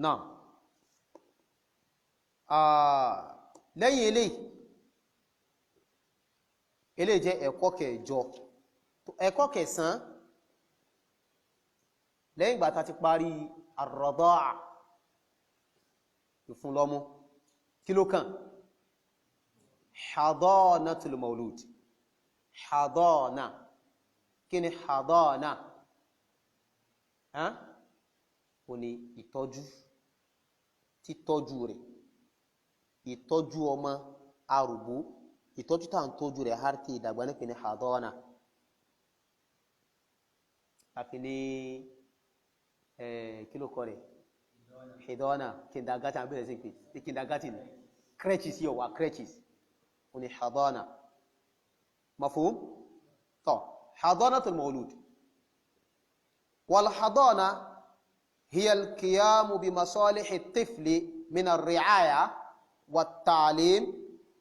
náà lẹ́yìn eléyìí jẹ́ ẹ̀kọ́ kẹjọ. ẹ̀kọ́ kẹsàn lẹ́yìn ìgbà tá ti parí ar-radaa ìfúnlọ́mú kí ló kàn hadanatul maulud. hadana kí ni hadana ó ní ìtọ́jú títọ́jú rẹ̀ ìtọ́jú ọmọ arúgbó ìtọ́jú tá ń tọ́jú rẹ̀ harti ìdàgbà ní kí ni hadana àfi ní kí ló kọ́ rẹ̀ hidana kindergarten àbẹ̀rẹ̀ sí pé kindergarten crèches yóò wà crèches ó ní hadana mafhum tó hadanatul maulud wal hadana hiya al-qiyam bi masalih at-tifl min ar-ri'aya wat-ta'lim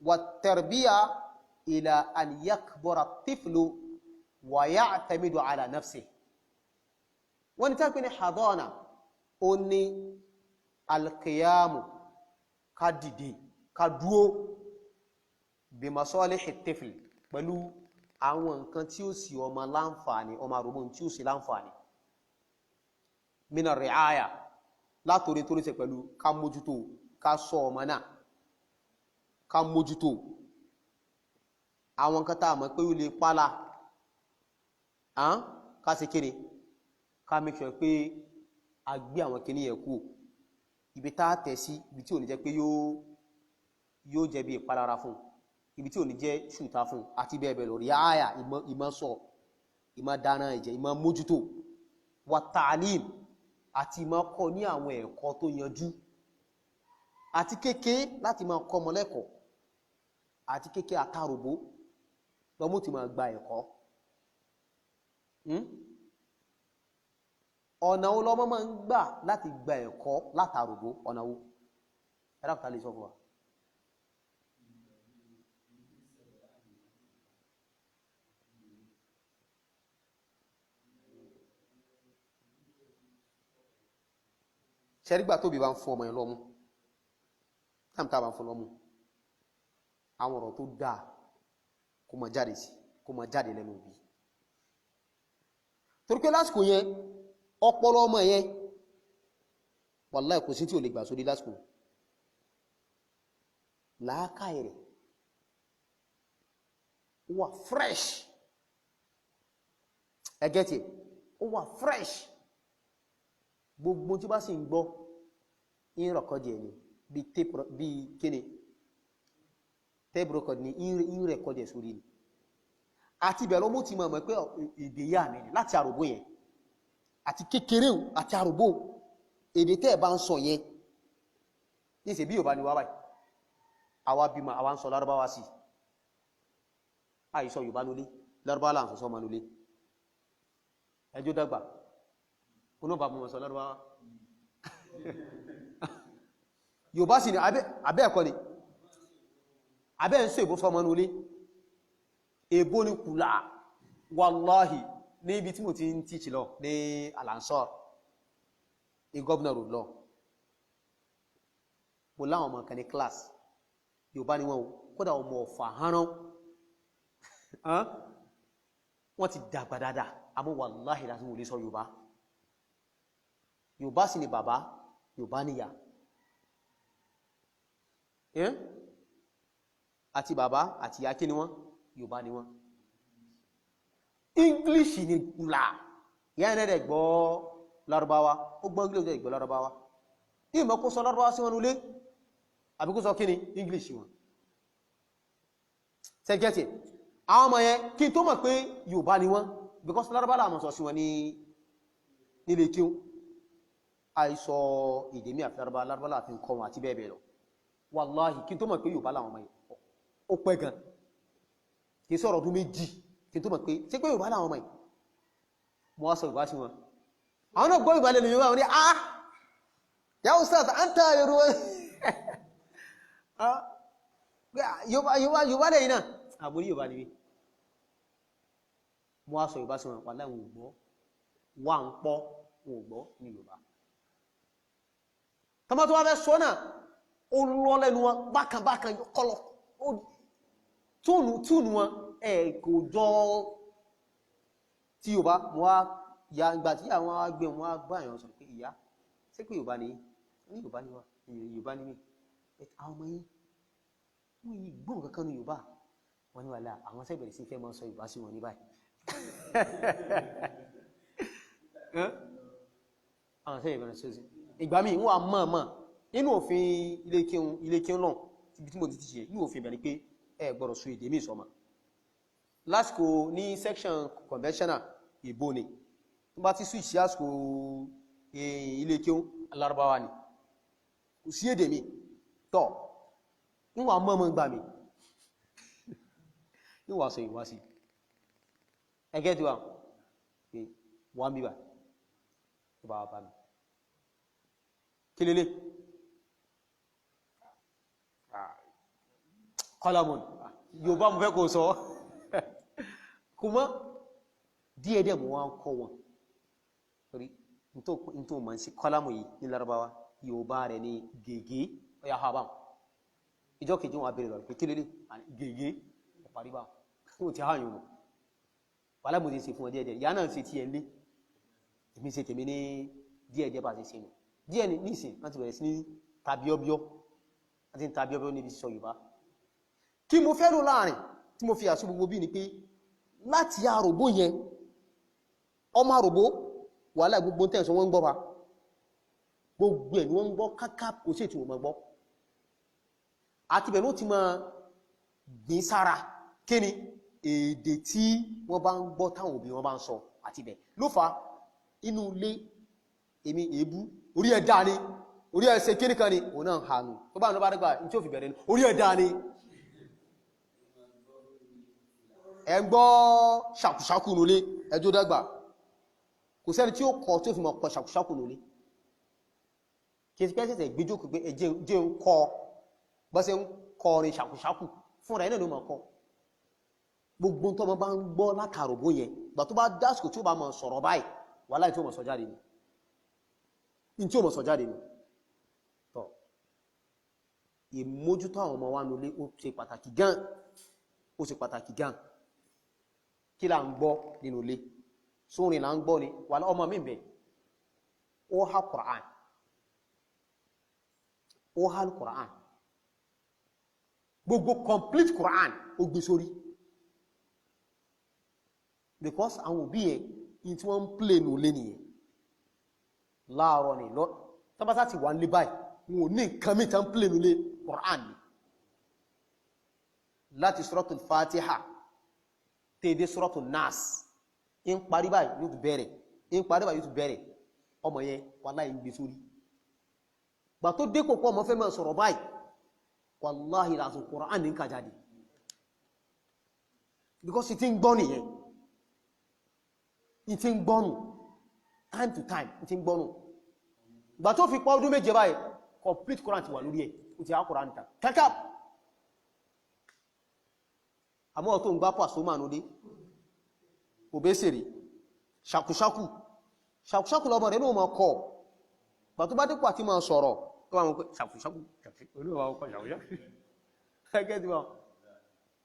wat-tarbiya ila an yakbura at-tiflu wa ya'tamidu ala nafsihi. wọ́n ní tápẹ́ ní hadana ó ní al-qiyamu ká dìde ká dúó bí masalihi at-tifl pẹ̀lú àwọn nǹkan tí ó sì ọmọ láǹfààní ọmọ àrùmọ́ tí ó sì láǹfààní min ar-ri'aya látorí tó rí ṣe pẹ̀lú ká mójútó ká ṣọ́ ọmọ náà ká mójútó àwọn nǹkan tá a mọ̀ pé ó lè pálá ká ṣe kíni ká make sure pé a gbé àwọn kíní yẹn kú ibi tá a tẹ̀ sí ibi tí ò ní jẹ́ pé yóò jẹ́ bí ìpalára fún ibi tí ò ní jẹ́ ṣùtá fún àti bẹ́ẹ̀ bẹ́ẹ̀ lọ rí àyà ìmọ̀ sọ ìmọ̀ dáná ẹ̀jẹ̀ ìmọ̀ mójútó wa ta'lim àti ìmọ̀ kọ́ ní àwọn ẹ̀kọ́ tó yanjú àti kéèké láti máa kọ́ ọmọ lẹ́kọ̀ọ́ àti kéèké àtàrògbó lọ́mú ti máa gba ẹ̀kọ́ ọ̀nà wo lọ́mọ máa ń gbà láti gba ẹ̀kọ́ látàrògbó ọ̀nà wo ẹ̀dàkùtà lè sọ fún wa. ṣẹ́rígbà tóbi bá ń fún ọmọ ẹ̀ lọ́mú táàmtà bá ń fún lọ́mú àwọn ọ̀rọ̀ tó dáa kó má jáde lẹ́nu òbí torí pé lásìkò yẹn ọpọlọ ọmọ yẹn wàláhì kò sí tí ò lè gbà sórí lásìkò làákàyè rẹ̀ ó wà fresh ẹgẹ́tì ó wà fresh gbogbo tí bá sì ń gbọ́ in rọ̀kọ́dì ẹni bí kíni tape record ni in rẹ̀kọ́dì ẹ̀ sórí ni àti bẹ̀rẹ̀ ọmọ ti mọ̀ pé èdè yà mí láti àrògbó yẹn àti kékeré àti àrògbó èdè tẹ́ ẹ̀ bá ń sọ yẹn ní ìṣe bí Yorùbá ni wá báyìí àwa bímọ àwa ń sọ lárúbáwá sí àìsọ Yorùbá nulé lárúbáwá là ń sọ ọmọ nulé ẹjọ́ dàgbà olóòbá mọ̀ sọ lárúbáwá Yorùbá sì ni abẹ́ ẹ̀kọ́ ni abẹ́ ń sọ ìbò sọ ọmọ nulé èbó ní kùlà wàláhì ní ibi tí mo ti ń tíìchì lọ ní Al-Ansar ní gọ́ọ̀nà road lọ mo láwọn ọmọ kan ní class Yorùbá ni wọ́n kódà ọmọ ọ̀fà hánán wọ́n ti dàgbà dáadáa àmọ́ wàláhì láti wò lè sọ Yorùbá sì ni bàbá Yorùbá níyà àti bàbá àti ìyá kí ni wọ́n Yorùbá ni wọ́n English ni kùlà ìyá ẹ̀rẹ́ gbọ́ Lárúbáwá ó gbọ́ English rẹ̀ gbọ́ Lárúbáwá ìmọ̀ kó sọ Lárúbáwá sí wọn nulé àbí kó sọ kí ni English wọn sẹ́gẹ́tì àwọn ọmọ yẹn kí n tó mọ̀ pé Yorùbá ni wọ́n because Lárúbáwá làwọn sọ sí wọn nílé kí ó àìsọ ìdèmí àfi Lárúbáwá láti ń kọ́ wọn àti bẹ́ẹ̀ bẹ́ẹ̀ lọ wàláhì kí n tó mọ̀ pé Yorùbá làwọn ọmọ yẹn ó pẹ́ gan kì í sọ̀rọ̀ ọdún méjì kí n tó mọ̀ pé ṣé pé Yorùbá làwọn ọmọ yìí mo wá sọ Yorùbá sí wọn àwọn náà gbọ́ Yorùbá lẹ́nu Yorùbá wọn ni ya Ustadh anta Yorùbá Yorùbá lẹ́yìn náà àbò ní Yorùbá níbi mo wá sọ Yorùbá sí wọn wàláhì wọn ò gbọ́ wà ń pọ́ wọn ò gbọ́ ní Yorùbá tọ́mọ́ tó wá fẹ́ sọ náà ó lọ lẹ́nu wọn bákan kọlọ túnù wọn kò jọ tí Yorùbá wọ́n á ya ìgbà tí àwọn agbẹ̀ wọn á bá èèyàn sọ pé ìyá ṣé pé Yorùbá ni ní Yorùbá ni wá Yorùbá ni mí àwọn ọmọ yìí wọ́n yìí gbọ́n kankan ní Yorùbá wọ́n ní wàhálà àwọn sẹ́bẹ̀rẹ̀ sí fẹ́ máa sọ Yorùbá sí wọn ní báyìí àwọn sẹ́bẹ̀rẹ̀ sí ìgbà míì wọ́n á mọ̀ nínú òfin ilé kéhùn náà tí mo ti ṣe nínú òfin bẹ̀rẹ̀ pé ẹ gbọ́dọ̀ sọ èdè míì sọmọ lásìkò ní section conventional ìbò ni tó bá ti switch sí àsìkò ilé kéhùn alárúbáwá ni kò sí èdè míì tọ́ níwọ̀n mọ́mọ́ gbà mí níwọ̀n sọ ìwá sí ẹgẹ́ tí wà pé wọ́n bíbà tó bá wà bá mi kí lélé kọlamùn Yorùbá mú fẹ́ kò sọ kò mọ́ díẹ̀dẹ̀ mọ́ wọ́n kọ́ wọn torí ní tó mọ̀ sí kọlamù yìí ní Lárúbáwá Yorùbá rẹ̀ ní gègé ọya ha báwọn ìjọ kejì wọn abẹ́rẹ̀ lọ pé kí lélé gègé ọ̀parí báwọn ó ti hàn yòó wà lábò ti ṣe fún ọ díẹ̀dẹ̀ ìyá náà ṣe ti ẹ̀ lé èmi ṣe tèmi ní díẹ̀dẹ̀ bá ṣe ṣe nù díẹ̀ ní ìsìn láti bẹ̀rẹ̀ sí ní tàbíọ́bíọ́ àti tàbíọ́bíọ́ níbi sọ Yorùbá kí mo fẹ́ lò láàrin tí mo fi àṣù gbogbo bí ni pé láti àròbó yẹn ọmọ àròbó wà láì gbogbo tẹ́ẹ̀sọ wọ́n ń gbọ́ ba gbogbo ẹ̀ ni wọ́n ń gbọ́ káká kò sí ètò wọ́n gbọ́ àti bẹ̀rẹ̀ ó ti máa gbìn sára kí ni èdè tí wọ́n bá ń gbọ́ táwọn òbí wọn bá ń sọ àti bẹ̀ ló fa inú ilé èmi èébú orí ẹ̀ dáa ni orí ẹ̀ ṣe kíní kan ni òun náà hànú tó bá ń lọ bá dẹ́gbà ní tí ó fi bẹ̀rẹ̀ ni orí ẹ̀ dáa ni ẹ gbọ́ ṣàkùṣàkù nulé ẹjọ́ dẹ́gbà kò sẹ́ni tí ó kọ tí ó fi mọ̀ kọ ṣàkùṣàkù nulé kí ẹsẹ̀ pẹ́sẹ̀ gbíjókòó pé ẹjẹ́ ń kọ bọ́sẹ̀ ń kọ orin ṣàkùṣàkù fún rẹ̀ náà ló mọ̀ kọ gbogbo tó mọ́ bá ń gbọ́ látàròbó yẹn gbà tó bá dásìkò tí ó bá mọ̀ sọ̀rọ̀ báyìí wà láì tí ó mọ̀ sọ jáde ni in tí ó mọ̀ sọ jáde ni tọ́ ìmójútó àwọn ọmọ wa nulé ó ṣe pàtàkì gan ó ṣe pàtàkì gan kí là ń gbọ́ nínú ilé sórin là ń gbọ́ ni wà ọmọ mi bẹ̀ ó há Qur'an ó há Qur'an gbogbo complete Qur'an ó gbé sórí because àwọn òbí ẹ̀ in tí wọ́n ń play nù lé nìyẹn láàárọ̀ ni lọ tọ́bátá ti wà ń lé báyìí wọn ò ní nǹkan mìí tán play nù lé Qur'an ni láti suratul Fatiha tèdè suratul Nas in parí báyìí yóò tún bẹ̀rẹ̀ in parí báyìí yóò tún bẹ̀rẹ̀ ọmọ yẹn wallahi ń gbé sórí gbà tó dé kòkó ọmọ fẹ́ máa sọ̀rọ̀ báyìí wallahi lásùn Qur'an ní ká jáde because it ń gbọ́ nìyẹn it ń gbọ́nù time to time it ń gbọ́nù gbà tó fi pọ́ ọdún méje báyìí complete Qur'an ti wà lórí ẹ̀ ó ti á Qur'an ta kẹ́kẹ́ àmọ́ tó ń gbá pàṣọ máa nú dé òbésèrè ṣàkùṣàkù lọ́mọ rẹ̀ ní o máa kọ́ gbà tó bá dípò àti máa sọ̀rọ̀ tó bá mọ̀ pé ṣàkùṣàkù olúwa ọkọ̀ ṣàkùṣàkù ẹgẹ́ tí wọ́n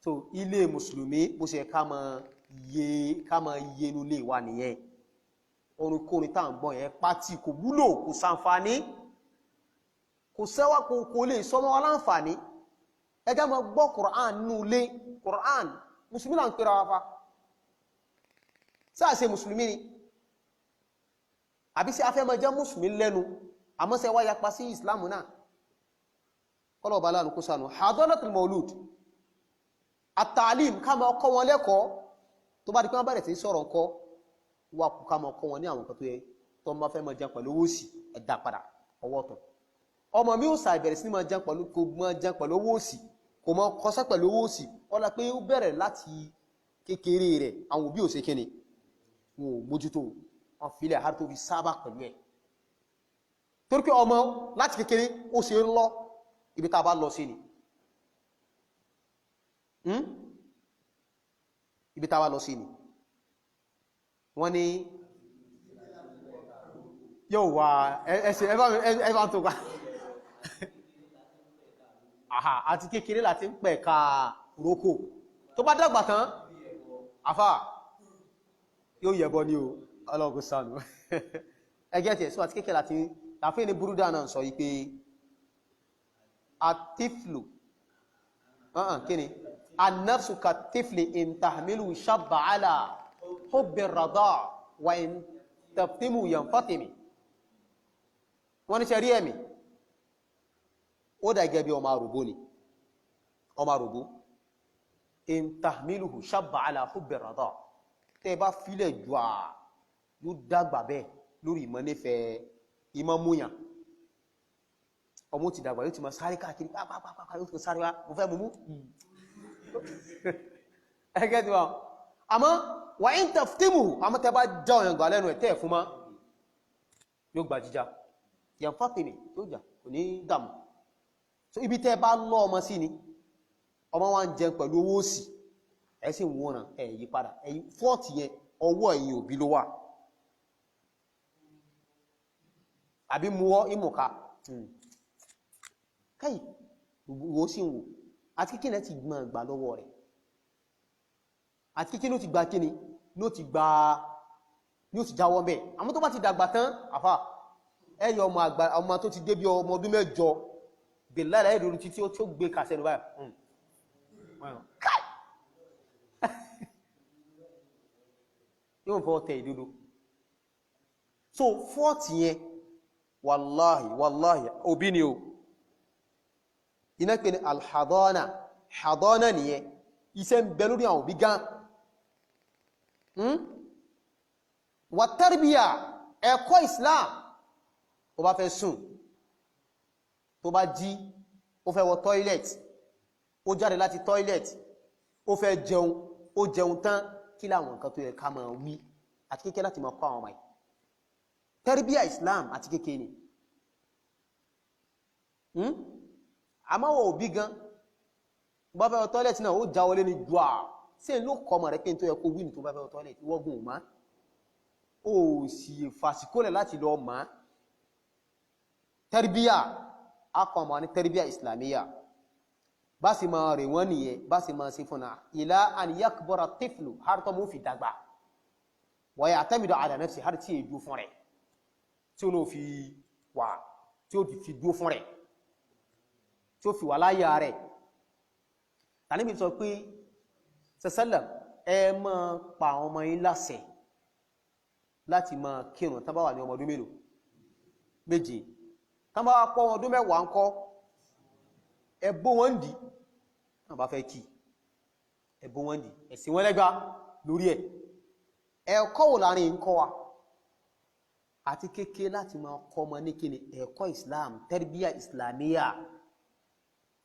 so ilé mùsùlùmí bó ṣe ká máa yẹnu lè wà nìyẹn orunkórin tá à ń gbọ́ yẹn pátí kò wúlò kò ṣàǹfààní kò sẹ́wà kò lè sọmọ́ wa láǹfààní ẹjá máa gbọ́ Qur'an nínú ilé Qur'an mùsùlùmí là ń pèrà wa fa sáà ṣe mùsùlùmí ni àbí sí afẹ́ máa jẹ́ mùsùlùmí lẹ́nu àmọ́ ṣe wá yapa sí Islam náà kọ́lọ̀ bá láàrín kó sánú hadanatul Maulud at-ta'lim ká máa kọ́ wọn lẹ́kọ̀ọ́ tó bá di pé wọ́n bẹ̀rẹ̀ sí sọ̀rọ̀ ńkọ́ wà kú ká máa kọ́ wọn ní àwọn nǹkan tó yẹ tó máa fẹ́ máa jẹun pẹ̀lú owó òsì ẹ̀dá padà ọwọ́ tán ọmọ mi ó sà ìbẹ̀rẹ̀ sí máa jẹun pẹ̀lú owó òsì kò mọ kọsẹ́ pẹ̀lú owó òsì ọlá pé ó bẹ̀rẹ̀ láti kékeré rẹ̀ àwọn òbí ò ṣe kíni wọn ò mójútó wọn filẹ̀ àhárí tó fi sábà pẹ̀lú ẹ̀ torí pé ọmọ láti kékeré ó ṣe ń lọ ibi tá a bá lọ sí ni ibi tá a bá lọ sí ni wọ́n ní yóò wà ẹsẹ̀ ẹbá tó pa aha àti kékeré láti ń pẹ̀ka roko tó bá dàgbà tán àfà yóò yẹbọ ní o ọlọ́gùn sánú ẹgẹ́ tí ẹ̀ sọ àti kékeré láti láfẹ́ ní búrúdà náà sọ yí pé àtíflù kíni annafsu ka tifli in tahmilu shabba ala hubbi rada wa in taftimu yanfatimi wọ́n ní ṣe rí ẹ̀mí ó dà gẹ́gẹ́ bí ọmọ àrùbó ni ọmọ àrùbó in tahmiluhu shabba ala hubbi rada tẹ́ bá filẹ̀ jù à yóò dàgbà bẹ́ẹ̀ lórí ìmọ̀ nífẹ̀ẹ́ ìmọ̀ múyàn ọmọ ti dàgbà yóò ti máa sáré káàkiri pàápàá yóò ti sáré wá mo fẹ́ mú ẹgẹ́ tí wọ́n àmọ́ wà in taftimuhu àmọ́ tẹ́ bá já ọ̀yàn gbà lẹ́nu ẹ̀ tẹ́ fún ma yóò gbà jíjá yàn fátìmì yóò jà kò ní dàmù so ibi tẹ́ bá lọ ọmọ sí ni ọmọ wa ń jẹun pẹ̀lú owó òsì ẹ̀ sì ń wọ́nà ẹ̀ yí padà ẹ̀yí fọ́ọ̀tì yẹn ọwọ́ ẹ̀yìn òbí ló wà àbí mú ọ ìmùká káyì wo sí ń wò àti kíkí náà ti gbọ́n gbà lọ́wọ́ rẹ̀ àti kíkí ló ti gba kíni ló ti gba ní ó ti jáwọ́ bẹ́ẹ̀ àmọ́ tó bá ti dàgbà tán àfà ẹ̀yọ ọmọ tó ti dé bí ọmọ ọdún mẹ́jọ bèlára ẹ̀rọ títí ó tó gbé kàṣẹ́nu báyìí káì yóò fọ́ tẹ ìdodo so fọ́ọ̀tì yẹn wàláhì òbí ni o iná pé ní alhadana nìyẹn iṣẹ́ ń bẹ lórí àwọn òbí gan wà tarbiyya ẹ̀kọ́ Islam ó bá fẹ́ sùn tó bá jí ó fẹ́ wọ toilet ó jáde láti toilet ó fẹ́ jẹun ó jẹun tán kí láwọn nǹkan tó yẹ ká máa wí àti kékeré láti máa kọ́ àwọn ọmọ yìí tarbiyya Islam àti kékeré ni àmáwọ̀ òbí gan bá fẹ́ wọ toilet náà ó já wọlé ní dùà sí ló kọ́ ọmọ rẹ̀ pé tó yẹ kó wí ní tó bá fẹ́ wọ toilet wọ́gùn ò má ó sì fàsíkólẹ̀ láti lọ máa tarbiyya akọ̀mọ̀ ní tarbiyya islamiyya bá sì máa rẹ̀ wọ́n nìyẹn bá sì máa sí fúnna ila an yakbara tiflu har tó mú fi dàgbà wa ya'tamidu ala nafsi har tí èdú fún rẹ̀ tí ó fi wà tí ó fi dúó fún rẹ̀ tí ó fi wà láyà rẹ̀ tàbí mi sọ pé sẹ́sẹ́lẹ̀ ẹ máa pa àwọn ọmọ yín láṣẹ láti máa kírun tán bá wà ní ọmọ ọdún mélòó méje tán bá pọ̀ ọdún mẹ́wàá ń kọ́ ẹbó wọn dì náà bá fẹ́ kí ẹbó wọn dì ẹ̀sìn wọn lẹ́gbà lórí ẹ̀ ẹ̀kọ́ wò láàrin ń kọ́ wa àti kéèké láti máa kọ́ ọmọ ní kíni ẹ̀kọ́ Islam tarbiyya islamiyya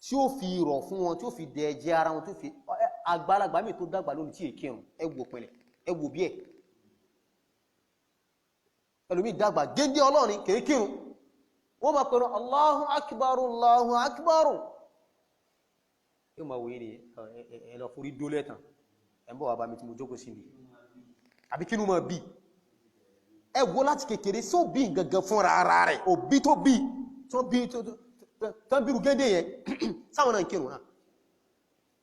tí ó fi rọ̀ fún wọn tí ó fi dẹ̀ ẹ̀jẹ̀ ara wọn tí ó fi àgbàlagbà mi tó dàgbà lónìí tí èkírun ẹwò pẹ̀lẹ̀ ẹwò bí ẹ̀ ẹlòmí dàgbà géńdé ọlọ́rin kéèkírun wọ́n máa pẹ̀lú Allahu akbar Allahu akbar yóò máa wòye ni ẹ̀lọ forí dólẹ̀ tàn ẹ̀mbọ̀ wà bá mi tí mo jókòó sí mi àbí kínú máa bí ẹwọ́ láti kékeré só bí gangan fúnra ara rẹ̀ òbí tó bí tán bírù géńdé yẹn sáwọn náà ń kírun náà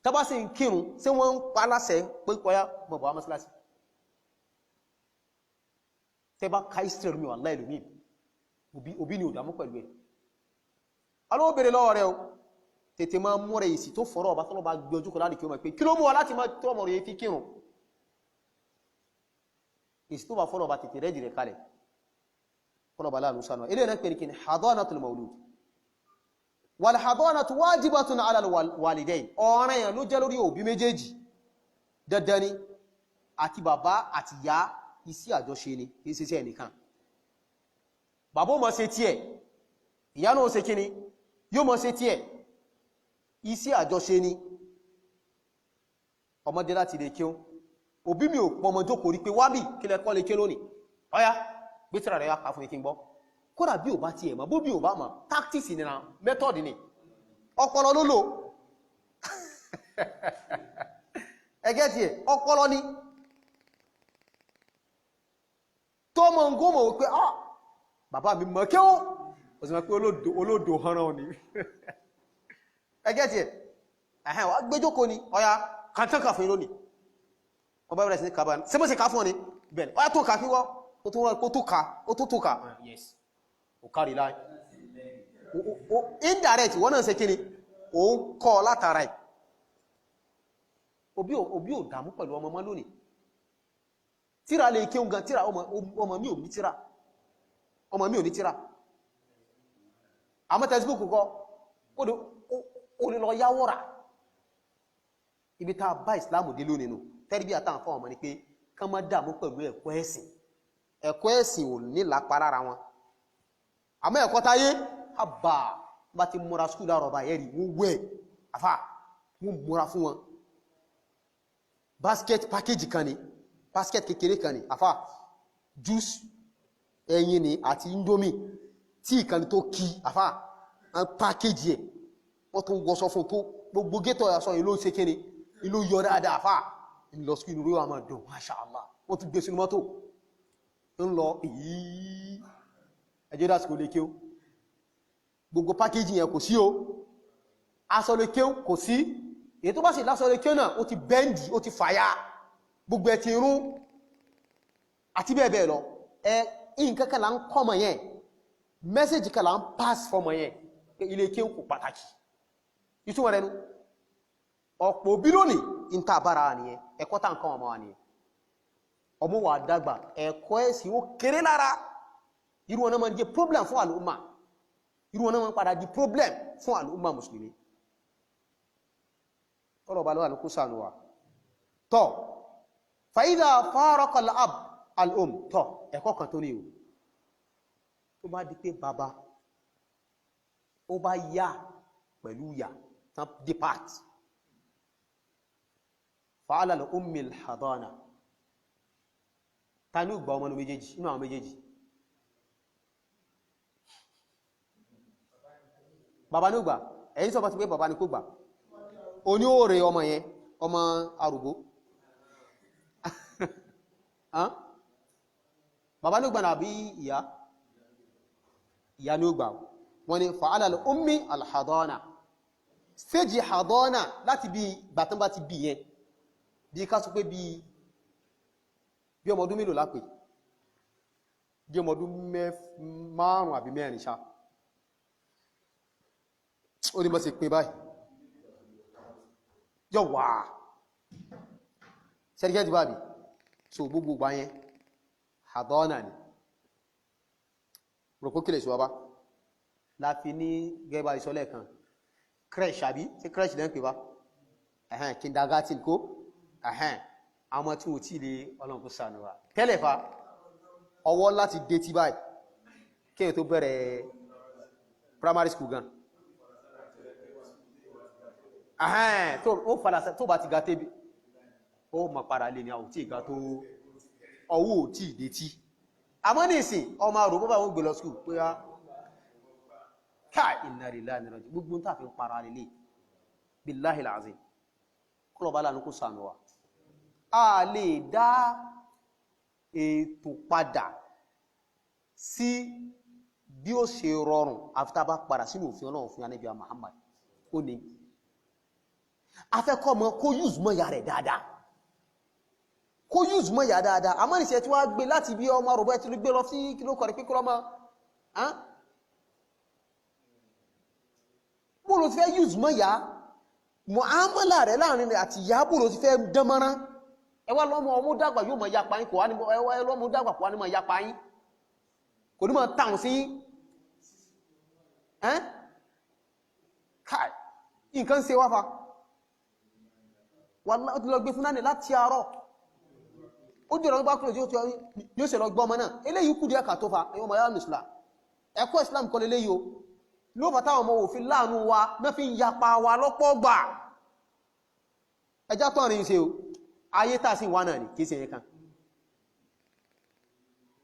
tàbá sí ń kírun sí wọ́n ń pa láṣẹ pé kọ́yá mọ̀bọ̀ wá mọ́sálásí tẹ́bá ká Israel mi wà láìlú ní òbí ni òdàmú pẹ̀lú ẹ̀ alówó bèèrè lọ́wọ́ rẹ̀ o tètè máa mú rẹ̀ ìsì tó fọ́rọ̀ ọba tọ́lọ́bà gbé ojú kan láti kí o mọ̀ pé kí ló mú wa láti máa tọ́mọ̀ rẹ̀ fi kírun ìsì tó bá fọ́rọ̀ ọba tètè rẹ̀ jìrẹ̀ kalẹ̀ fọ́lọ̀bà láàrùn sánà ilé ẹ̀nà pẹ̀lú kí ni hadanatul maulud wal hadanatu wajibatun ala al-walidayn ọ̀rẹ́ yẹn ló jẹ́ lórí òbí méjèèjì dandan ni àti bàbá àti ìyá iṣẹ́ àjọṣe ni kìí ṣe ẹnìkan bàbá mọ̀ ṣe tí ẹ̀ ìyá náà ṣe kíni yóò mọ̀ ṣe tí ẹ̀ iṣẹ́ àjọṣe ni ọmọdé láti lè kí ó òbí mi ò pọmọ jókòó rí pé wábì kí lẹ kọ́ lè kí lónìí ọya gbé tíra rẹ̀ yá ká fún ikín gbọ́ kódà bí ò bá ti ẹ̀ mọ̀ bó bí ò bá mọ̀ tactics ni na method ni ọpọlọ ló lò ẹgẹ́ tí ẹ̀ ọpọlọ ni tó mọ̀ ń gómọ̀ wípé bàbá mi mọ̀ kí ó sì mọ̀ pé olódò hànrán ni ẹ get it wá gbéjókòó ni ọya kàntán kà fún lónìí ọba bẹ̀rẹ̀ sí ní kàbá ṣe bó ṣe ká fún ọ ni bẹ́ẹ̀ ọya tó kà kí wọ́ ó tó ká yes ó kárí láì indirect wọ́n náà ṣe kí ni ó ń kọ́ látara ẹ̀ òbí ò dàmú pẹ̀lú ọmọ mọ́ lónìí tíra lè kí oúngan tíra ọmọ mi ò ní tíra àmọ́ textbook kọ́ ó lè lọ yáwọ́ra ibi tá bá ìsìláàmù dé lónìí nù tẹ́rìbí àtàwọn fún ọmọ ni pé kán má dàmú pẹ̀lú ẹ̀kọ́ ẹ̀sìn ò ní lápá lára wọn àmọ́ ẹ̀kọ́ táyé àbà bá ti múra skúl láàrọ̀ bá yẹ́rì wọ́n wẹ́ àfà wọ́n múra fún wọn basket package kan ni basket kékeré kan ni àfà juice ẹyin ni àti indomie tí ìkànnì tó kí àfà an package yẹ wọ́n tún wọ́sọ fún tó gbogbo gẹ́tọ̀ ẹ̀sọ́ ìlú ṣe kéne ìlú yọ dáadáa àfà ìlọ skúl inú rí wà máa dùn masha Allah wọ́n tún gbé sínú mọ́tò ń lọ èyí ẹjọ́ dá síkò lè kí o gbogbo pákéjì yẹn kò sí o aṣọ lè kí o kò sí èyí tó bá sì lásọ lè kí o náà ó ti bẹ́ndì ó ti fàyà gbogbo ẹ̀ ti rún àti bẹ́ẹ̀ bẹ́ẹ̀ lọ nǹkan kan là ń kọ́ mọ̀ yẹn mẹ́sẹ̀jì kan là ń pass fọmọ yẹn pé ilé kí o kò pàtàkì ìtumọ̀ rẹ̀ nu ọ̀pọ̀ òbí lónìí ń ta bára wa nìyẹn ẹ̀kọ́ tá nǹkan ọmọ wa nìyẹn ọmọ wa dàgbà ẹ̀kọ́ ẹ̀sìn ó kéré lára irú wọn náà máa ń jẹ́ problem fún àlùmà irú wọn náà máa ń padà di problem fún àlùmà mùsùlùmí tọ́lọ̀ bá lọ́wọ́ àlùkú sànù wa tọ́ fàídà fárọ́kọ̀ al'um tọ́ ẹ̀kọ́ kan tó ní o tó bá di pé bàbá ó bá yá pẹ̀lú yà tán depart fa'ala al'ummil hadana ta ní ìgbà ọmọ méjèèjì inú àwọn méjèèjì bàbá ní ògbà ẹ̀yìn sọ bá ti pé bàbá ní kó gbà o ní ó rẹ ọmọ yẹn ọmọ arúgbó bàbá ní ògbà náà bí ìyá ní ògbà wọ́n ni fa'ala al-ummi al-hadana stage hadana láti bí bàtán bá ti bí yẹn bí ká sọ pé bí ọmọ ọdún mélòó lápè bí ọmọ ọdún márùn-ún àbí mẹ́rin ṣá ó ní bọ́ sí pé báyìí yọ wà sẹ́ríkẹ́ ti bábí so gbogbo gbà yẹn hadana ni rọ̀kókèlè ṣùwọ́bá láti ní gẹ́bà ìṣọ́lẹ̀ kan crèche àbí tí crèche lẹ́ ń pè bá kindergarten kó àwọn tí wọ́n tí lè ọlọ́nkú sànúwà tẹ́lẹ̀ fa ọwọ́ láti dé tí báyìí kí èyàn tó bẹ̀rẹ̀ primary school gan ó padà tó bá ti ga tébí ó mọ̀ padà lè ní àwọ̀ tí ìgá tó ọwọ́ tí ìdé tí àmọ́ ní ìsìn ọmọ àrò bọ́bá wọ́n gbé lọ school pé á káà inna lillahi wa inna ilaihi raji'un gbogbo ń tàfí para lè billahi al-azim kọlọ̀bá lánàá kó sànúwà a lè dá ètò padà sí bí ó ṣe rọrùn àfitá bá padà sínú òfin Ọlọ́run fún Ànábì Muhammad ó ní afẹ́kọ́ mọ́ kó use mọ́ ya rẹ̀ dáadáa kó use mọ́ ya dáadáa a mọ́ ní ṣe tí wá gbé láti bí ọmọ rọ̀bọ̀ ẹ̀tí ló gbé lọ sí kí ló kọ̀rẹ̀ pípọ́ ọmọ bó ló ti fẹ́ use mọ́ ya muamala rẹ̀ láàrin rẹ̀ àti ìyá bó ló ti fẹ́ dánmọ́rán ẹwà lọ́mọ ọmọ dàgbà yóò mọ̀ yapa yín kò wá ní ẹwà lọ́mọ dàgbà kò wá ní mọ̀ yapa yín kò ní mọ̀ tàun sí káì nǹkan ṣe wáfà wà láti lọ gbé fún náà láti àárọ̀ ó jẹ́ ọ̀rọ̀ bá kúrò yóò ṣe lọ gbọ́ ọmọ náà eléyìí kú díẹ̀ kà tó fa ẹ̀yọ́ mọ̀ yá Islam ẹ̀kọ́ Islam kọ́ leléyìí o ló fà táwọn ọmọ òfin láàánú wa náà fi ń yapa wa lọ́pọ̀ gbà ẹjá tọ́rin ṣe o ayé tàà sí wà náà ni kìí ṣe yẹn kan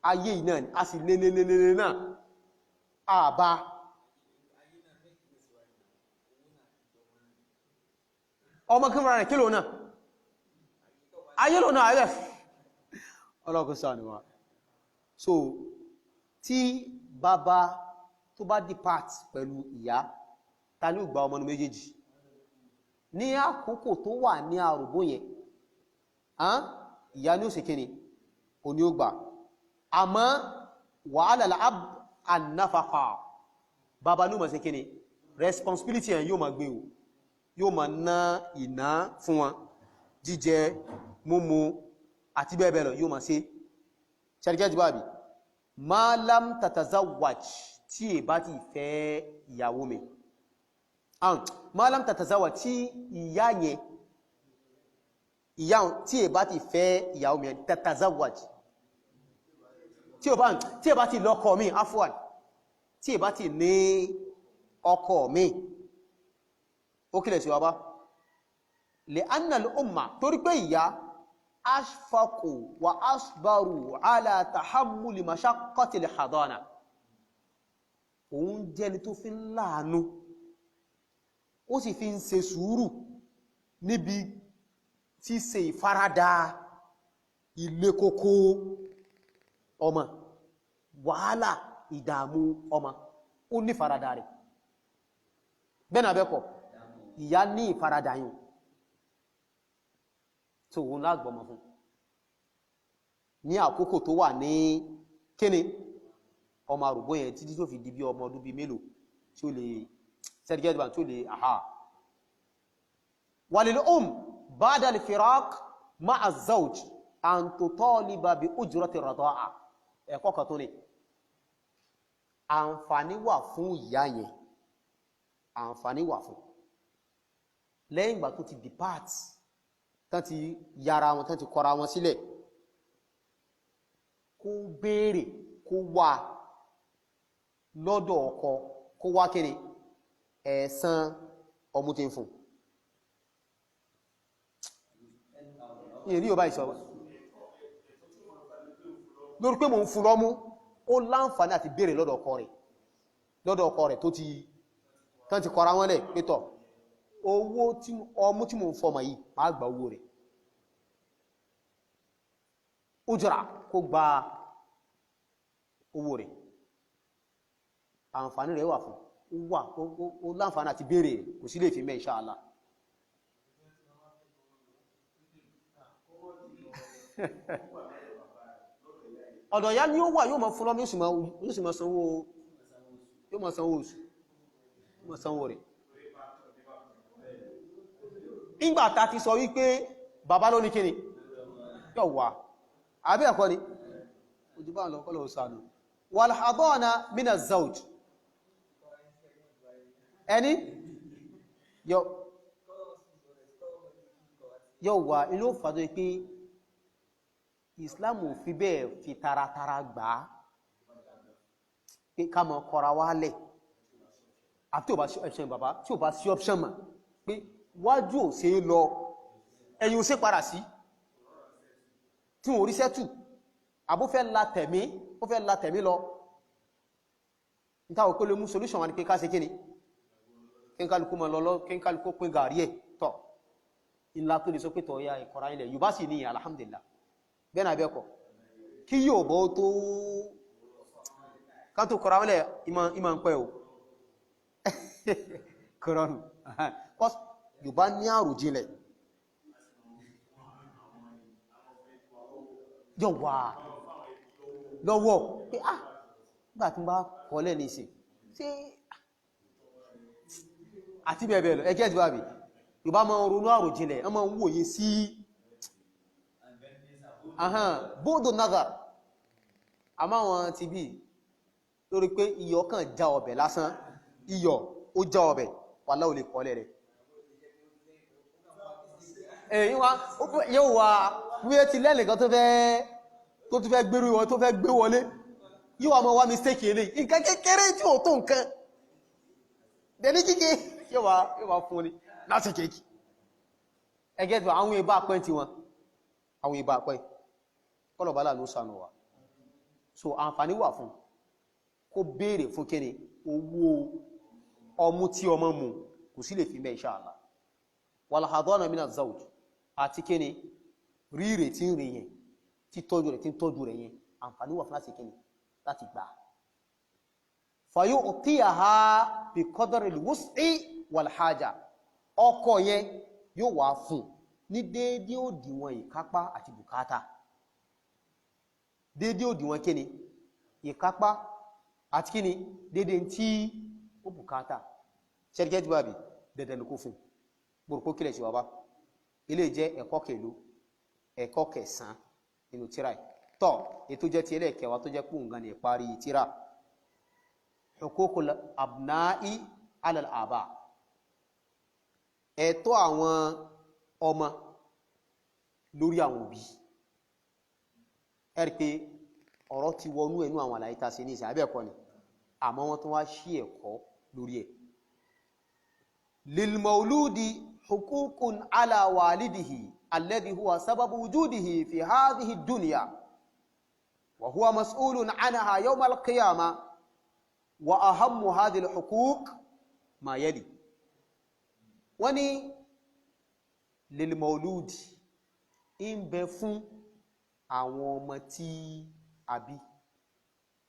ayé náà ni a sì lélelelele náà àbá ọmọ kí mọ́ra rẹ̀ kílò náà ayé lò náà ayé ọlọ́kùn sáà ni wá so tí bàbá tó bá depart pẹ̀lú ìyá ta ní ìgbà ọmọ méjèèjì ní àkókò tó wà ní àrùbó yẹn ìyá ni ó ṣe kíni ó ní ó gbà àmọ́ wa 'ala al-'abd an-nafaqa bàbá ló máa ṣe kíni responsibility yẹn yóò máa gbé o yóò máa ná ìná fún wọn jíjẹ múmu àti bẹ́ẹ̀ bẹ́ẹ̀ lọ yóò máa ṣe ṣẹ́ríkẹ́ ti báàbí ma lam tatazawwaj tí è bá ti fẹ́ ìyàwó mi ma lam tatazawwaj tí ìyá yẹn tí è bá ti fẹ́ ìyàwó mi tatazawwaj tí è bá ti lọ́kọ mi afwan tí è bá ti ní ọkọ mi ó kílẹ̀ sí wa bá lè annal umma torí pé ìyá ashfaqu wa asbaru ala tahammuli mashaqqati al-hadana òun jẹ́ni tó fi ń láàánú ó sì fi ń ṣe sùúrù níbi tí ṣe ìfaradà ilé kókó ọmọ wàhálà ìdààmú ọmọ ó ní faradà rẹ̀ bẹ́ẹ̀nà bẹ́ẹ̀kọ́ ìyá ní ìfaradà yìí tó wọ́n lágbọ́mọ fún ní àkókò tó wà ní kíni ọmọ àrùgbó yẹn títí tó fi di bí ọmọ ọdún bí mélòó tí ó lè sẹ́dígẹ́dìbà tí ó lè walil ba'da al-firaq ma'a az-zawj an tutaliba bi ujrati ar-rida'a ẹ̀kọ́ kan tó ní àǹfààní wà fún ìyá yẹn àǹfààní wà fún lẹ́yìn ìgbà tó ti depart tán ti yára wọn tán ti kọra wọn sílẹ̀ kó béèrè kó wà lọ́dọ̀ ọkọ kó wá kéré ẹ̀san ọmú tí ń fún ìrí ọba ìṣọ́ lórí pé mo ń fún lọ́mú ó láǹfààní àti béèrè lọ́dọ̀ ọkọ rẹ̀ tó ti tán ti kọra wọn lẹ̀ pétọ̀ owó tí ọmú tí mo ń fọmọ yìí máa gba owó rẹ̀ ujra kó gba owó rẹ̀ àǹfààní rẹ̀ wà fún ó láǹfààní àti béèrè kò sí lè fi mẹ́ insha Allah ọ̀dọ̀ ya ni ó wà yóò máa fún lọ́mí yóò sì máa sanwó oṣù yóò máa sanwó rẹ̀ ìgbàta ti sọ wípé bàbá ló ní kíni yóò wà àbí ẹ̀kọ́ ni ojúbá lọ kọ́lọ̀ òsànù wal hadana min az-zawj ẹni yóò wà inú fàdó pé Islam ò fi bẹ́ẹ̀ fi taratara gbà á pé ká mọ̀ kọra wálẹ̀ àti tí ò bá sí option bàbá tí ò bá sí option mà pé wájú ò ṣe lọ ẹ̀yìn ò ṣe padà sí tí wọ́n rí sẹ́tù àbó fẹ́ la tẹ̀mí lọ nítawọ̀ pé lè mú solution wà ní pé ká ṣe kíni kí n kálukú mọ̀ lọ́lọ́ kí n kálukú pín gàrí ẹ̀ tọ́ ìlà tó lè sọ pé tọ́ ya ìkọ̀rá ilẹ̀ yóò bá sì ní alhamdulillah bẹ́ẹ̀nà abẹ́kọ̀ kí yóò bọ́ tó ká tó kọ̀rá ilẹ̀ ìmọ̀ ń pẹ́ o kọ̀rọ̀nù yóò bá ní àròjinlẹ̀ yóò wà lọ́wọ́ pé nígbà tí ń bá kọ́lẹ̀ ní ìsìn tí àti bẹ̀ẹ̀bẹ̀ lọ ẹgẹ́ ti bá bí yóò bá máa ronú àròjinlẹ̀ ọmọ wòye sí bóòdó náà àmá wọn ti bí lórí pé iyọ̀ kan já ọbẹ̀ lásán iyọ̀ ó já ọbẹ̀ wàlá ò lè kọ́lẹ̀ rẹ̀ yóò wà wíyé ti lẹ́nìkan tó fẹ́ gbérú wọn tó fẹ́ gbé wọlé yóò wà mọ́ wá mistake ilé nǹkan kékeré tí ó tó nǹkan dẹni kíké yóò wà fún ní láti kéèkì ẹgẹ́ tí àwọn ìbá pẹ́ tí wọn àwọn ìbá pẹ́ kọlọ̀bálà ló sànù wà so àǹfààní wà fún kó béèrè fún kíni owó ọmú tí ọmọ mú kò sí lè fi mẹ́ insha Allah wal hadana min az-zawj àti kíni ríre tí ń rí yẹn tí tọ́jú rẹ̀ tí ń tọ́jú rẹ̀ yẹn àǹfààní wà fún láti kíni láti gbà fayu'tiha bi qadri al-wus'i wal haja ọkọ yẹn yóò wá fún ní déédé òdiwọ̀n ìkápá àti bùkátà déédé òdiwọ̀n kíni ìkápá àti kíni déédé tí ó bùkátà ṣẹ́ríkẹ́ tí bàbí dandan kó fún gbòròkó kílẹ̀ sí wàbá ilé jẹ́ ẹ̀kọ́ kèlú ẹ̀kọ́ kẹsàn nínú tíra tọ́ ètò jẹ́ ti ẹlẹ́ẹ̀kẹwàá tó jẹ́ pé òun gan ni ìparí tíra huququl abna'i ala al-aba ẹ̀tọ́ àwọn ọmọ lórí àwọn òbí ẹ̀rí pé ọ̀rọ̀ ti wọnú ẹnu àwọn àlàyé ta sí ní ìsìn àbẹ́ẹ̀kọ́ ni àmọ́ wọ́n tó wá sí ẹ̀kọ́ lórí ẹ̀ للمولود حقوق على والده الذي هو سبب وجوده في هذه الدنيا وهو مسؤول عنها يوم القيامة وأهم هذه الحقوق ما يلي وني للمولود إن بفن àwọn ọmọ tí àbí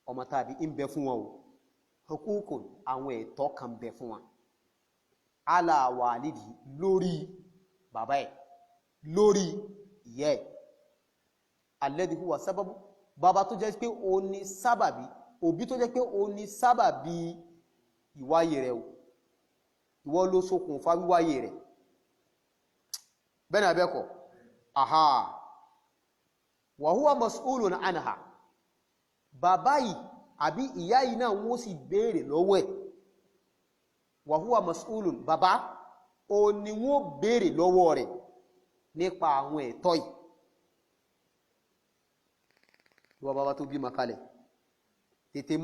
ọmọ tàbí ń bẹ fún wọn o hukukun àwọn ẹ̀tọ́ kan bẹ fún wọn ala walidi lórí bàbá ẹ̀ lórí ìyá ẹ̀ alladhi huwa sababu bàbá tó jẹ́ pé ó ní sábàbí òbí tó jẹ́ pé ó ní sábàbí ìwáyé rẹ̀ o ìwọ ló ṣokùnfà wíwáyé rẹ̀ bẹ́ẹ̀ ni abẹ́kọ̀ aha wa huwa mas'ulun anha bàbá yìí àbí ìyá yìí náà wọ́n sì béèrè lọ́wọ́ ẹ̀ wa huwa mas'ulun bàbá ó ní wọ́n béèrè lọ́wọ́ rẹ̀ nípa àwọn ẹ̀tọ́ yìí ìwọ bàbá tó bí makalẹ̀ tètè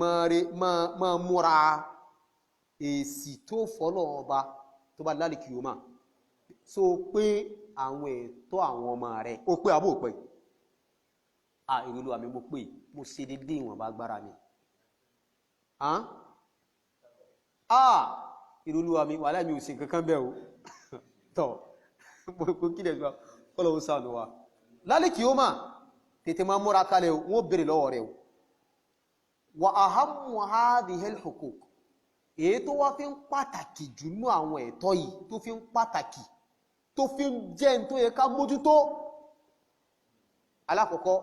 máa múra èsì tó fọ́lọ̀ ọba tó bá lálìkì yóò máa so pé àwọn ẹ̀tọ́ àwọn ọmọ rẹ̀ ó pé àbó pé ìrúlú àmì mo pé mo ṣe dédé ìwọ̀n bá gbára mi ìrúlú àmì wà láì mi ò sí kankan bẹ́ o tọ́ mo kí lẹ̀ kọ́lọ̀ ó sànù wa lálìkì yóò máa tètè máa múra kalẹ̀ wọ́n bèèrè lọ́wọ́ rẹ̀ wa ahammu hadhihi al-huquq èyí tó wá fi ń pàtàkì jù nú àwọn ẹ̀tọ́ yìí tó fi ń pàtàkì tó fi ń jẹ́ tó yẹ ká mójútó alákọ̀ọ́kọ́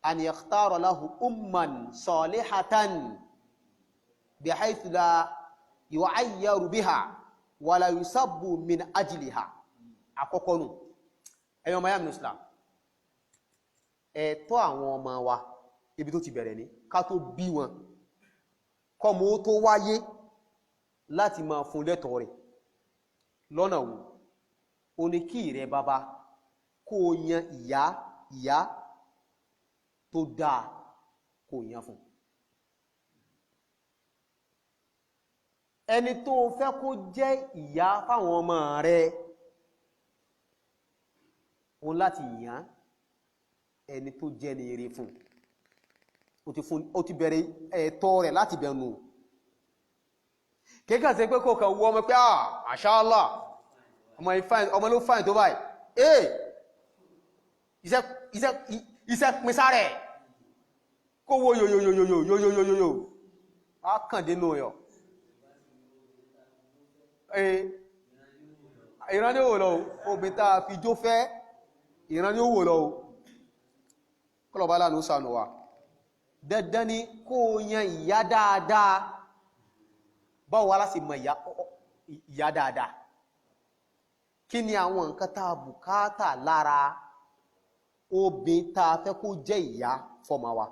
an yakhtara lahu umman salihatan bihaythu la yu'ayyaru biha wa la yusabbu min ajliha àkọ́kọ́ nù ẹ̀yọ́ mayam islam ẹ̀tọ́ àwọn ọmọ wa ibi tó ti bẹ̀rẹ̀ ní ká tó bí wọn kọmọ tó wáyé láti máa fún lẹ́tọ̀ọ́ rẹ̀ lọ́nà wo o ní kí rẹ bàbá kó yan ìyá tó dáa kó yan fún ẹni tó fẹ́ kó jẹ́ ìyá fáwọn ọmọ rẹ̀ o láti yan ẹni tó jẹ́ ní eré fún ó ti bẹ̀rẹ̀ ẹ̀tọ́ rẹ̀ láti bẹ̀rù kíkà sí pé kò kàn wọ́ ọmọ pé mashallah ọmọ ló fáìn tó báyìí iṣẹ́ pínsá rẹ̀ kó wo yòyòyòyòyòyòyòyò ákàndínú yọ ìran ní òwò lọ obìnrin tá a fi jó fẹ́ ìran ní òwò lọ kọlọ̀bá lánàá sànù wa dandan ni kó yan ìyá dáadáa báwo wá láti mọ ìyá dáadáa kí ni àwọn nǹkan tá a bùkátà lára obìnrin tá a fẹ́ kó jẹ́ ìyá fọ́mọ wa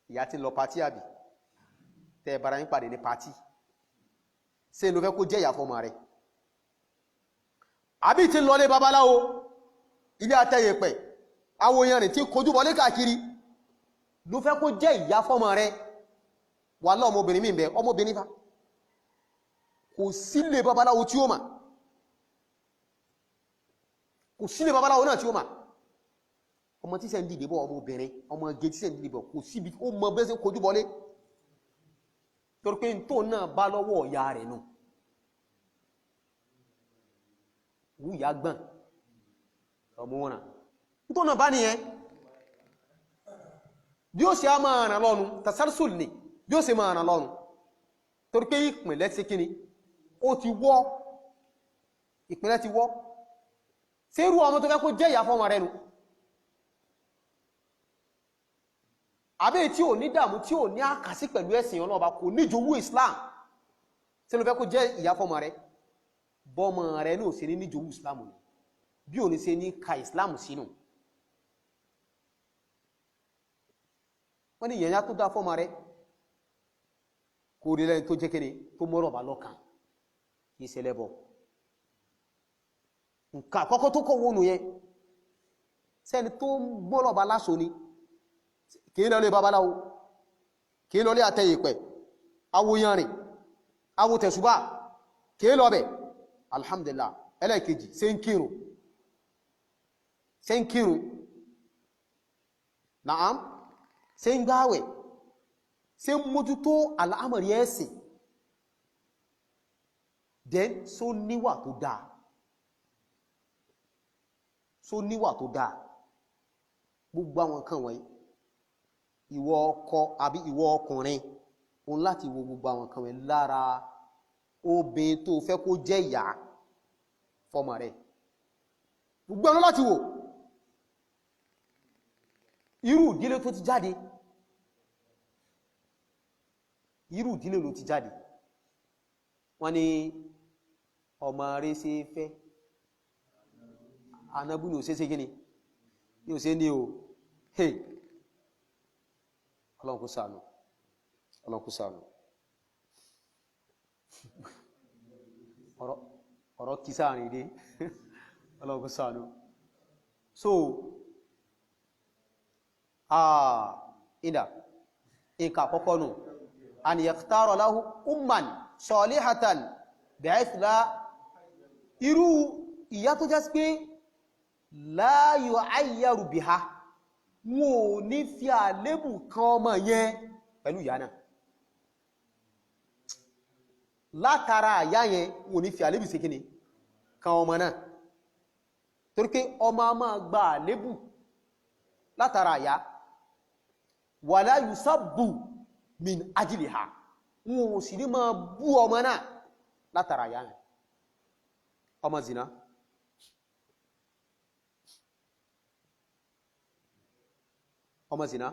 ìyá tí ń lọ pàtí àbí tẹ́ bára yín pàdé ní pàtí ṣé ló fẹ́ kó jẹ́ ìyá fọ́mọ rẹ̀ àbí tí ń lọ lé babaláwo ilé àtẹ́yẹpẹ̀ awoyan rẹ̀ tí kojú bọ́lé káàkiri ló fẹ́ kó jẹ́ ìyá fọ́mọ rẹ̀ wà lọ́ ọmọbìnrin mi bẹ̀ ọmọbìnrin fa kò sílé babaláwo tí ó mà kò sílé babaláwo náà tí ó mà ọmọ tí sẹ́ ń dìde bọ́ ọmọbìnrin ọmọ ẹgẹ tí sẹ́ ń dìde bọ́ kò síbi ó mọ bẹ́ẹ̀ sí kojú bọ́lé torí pé tó náà bá lọ́wọ́ ọ̀yá rẹ̀ nù wúyà gbọ́n ọmọ wọn tó náà bá nìyẹn bí ó ṣe á máa ràn lọ́nu tasarsul ni bí ó ṣe máa ràn lọ́nu torí pé ìpìnlẹ̀ sí kíni ó ti wọ́ ìpínlẹ̀ ti wọ́ ṣé irú ọmọ tó fẹ́ kó jẹ́ ìyá fọ́mọ rẹ̀ nu àbí tí ò ní dààmú tí ò ní àkàsí pẹ̀lú ẹ̀sìn Ọlọ́run kò ní jowú Islam ṣé ló fẹ́ kó jẹ́ ìyá fọ́mọ rẹ̀ bọ́mọ rẹ̀ náà ṣe ní jowú Islam ni bí ò ní ṣe ní ka Islam sínú wọ́n ní ìyẹn tó dá fọ́mọ rẹ̀ kò rí lẹ́yìn tó jẹ́ kéde tó mọ́rọ̀ bá lọ́kàn kìí ṣe lẹ́bọ̀ nǹkan àkọ́kọ́ tó kọ̀ wónú yẹn sẹ́ni tó mọ́rọ̀ bá láṣọ ni kìí lọ lé babaláwo kìí lọ lé àtẹ̀yìpẹ̀ awo yanrìn awo tẹ̀sùbá kìí lọ bẹ̀ alhamdulillah ẹlẹ́ẹ̀kejì ṣe ń kírun naam ṣe ń gbáwẹ̀ ṣe ń mójútó àlámọ̀rí ẹ̀sìn then so níwà tó dáa gbogbo àwọn nǹkan wọ̀nyí ìwọ ọkọ àbí ìwọ ọkùnrin òun láti wo gbogbo àwọn nǹkan wọ̀nyí lára obìnrin tó fẹ́ kó jẹ́ ìyá fọ́mọ rẹ̀ gbogbo ọ̀nà láti wò irú ìdílé tó ti jáde ló ti jáde wọ́n ní ọmọ rẹ̀ ṣe fẹ́ anábú ní òṣèṣe gíní ní òṣè ní o hey Ọlọ́run kó ṣàánú ọ̀rọ̀ kí sáàrin dé Ọlọ́run kó ṣàánú so ìdá nǹkan àkọ́kọ́ nù an yakhtara lahu umman salihatan bi'ith la irú ìyá tó jẹ́ pé la yu'ayyaru biha wọn ò ní fi àlébù kan ọmọ yẹn pẹ̀lú ìyá náà látara àyá yẹn wọn ò ní fi àlébù sí kíni kan ọmọ náà torí pé ọmọ máa gba àlébù látara àyá wala yusabbu min ajliha wọn ò sì ní máa bú ọmọ náà látara àyá yẹn ọmọ zina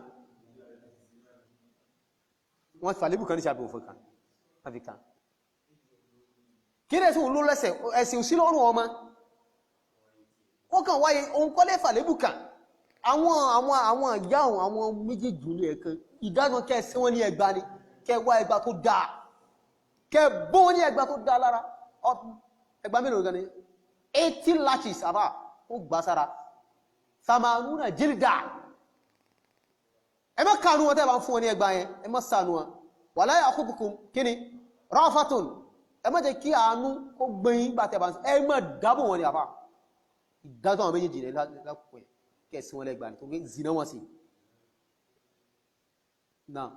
wọ́n fà lébù kan ní ṣàbẹ̀ òfin kan african kí ní ẹ̀sùn olólẹ́sẹ̀ ẹ̀sìn òsí lọ́rùn ọmọ ó kàn wáyé òun kọ́lé fà lébù kan àwọn ìyá àwọn méjèèjì ní ẹ̀kan ìdájọ́ kẹsí wọn ní ẹgbà ni kẹwàá ẹgbà tó dáa kẹbọ́n ní ẹgbà tó dáa lára ẹgbà mélòó gan ni 18 lashes àbá ó gbà sára samanuna jilda ẹ má kànú wọn tẹ́ bá ń fún wọn ní ẹgbà yẹn ẹ má sànú wọn wala ya'khudhukum kíni rafatun ẹ má jẹ́ kí àánú kó gbẹ̀yìn bá tẹ́ bá ń ẹ má dábò wọn ní àbá ìdájọ́ àwọn méjèèjì rẹ̀ lákòókò yẹn kẹsí wọn lẹ́gbàá ní tó gbé zina wọn sí náà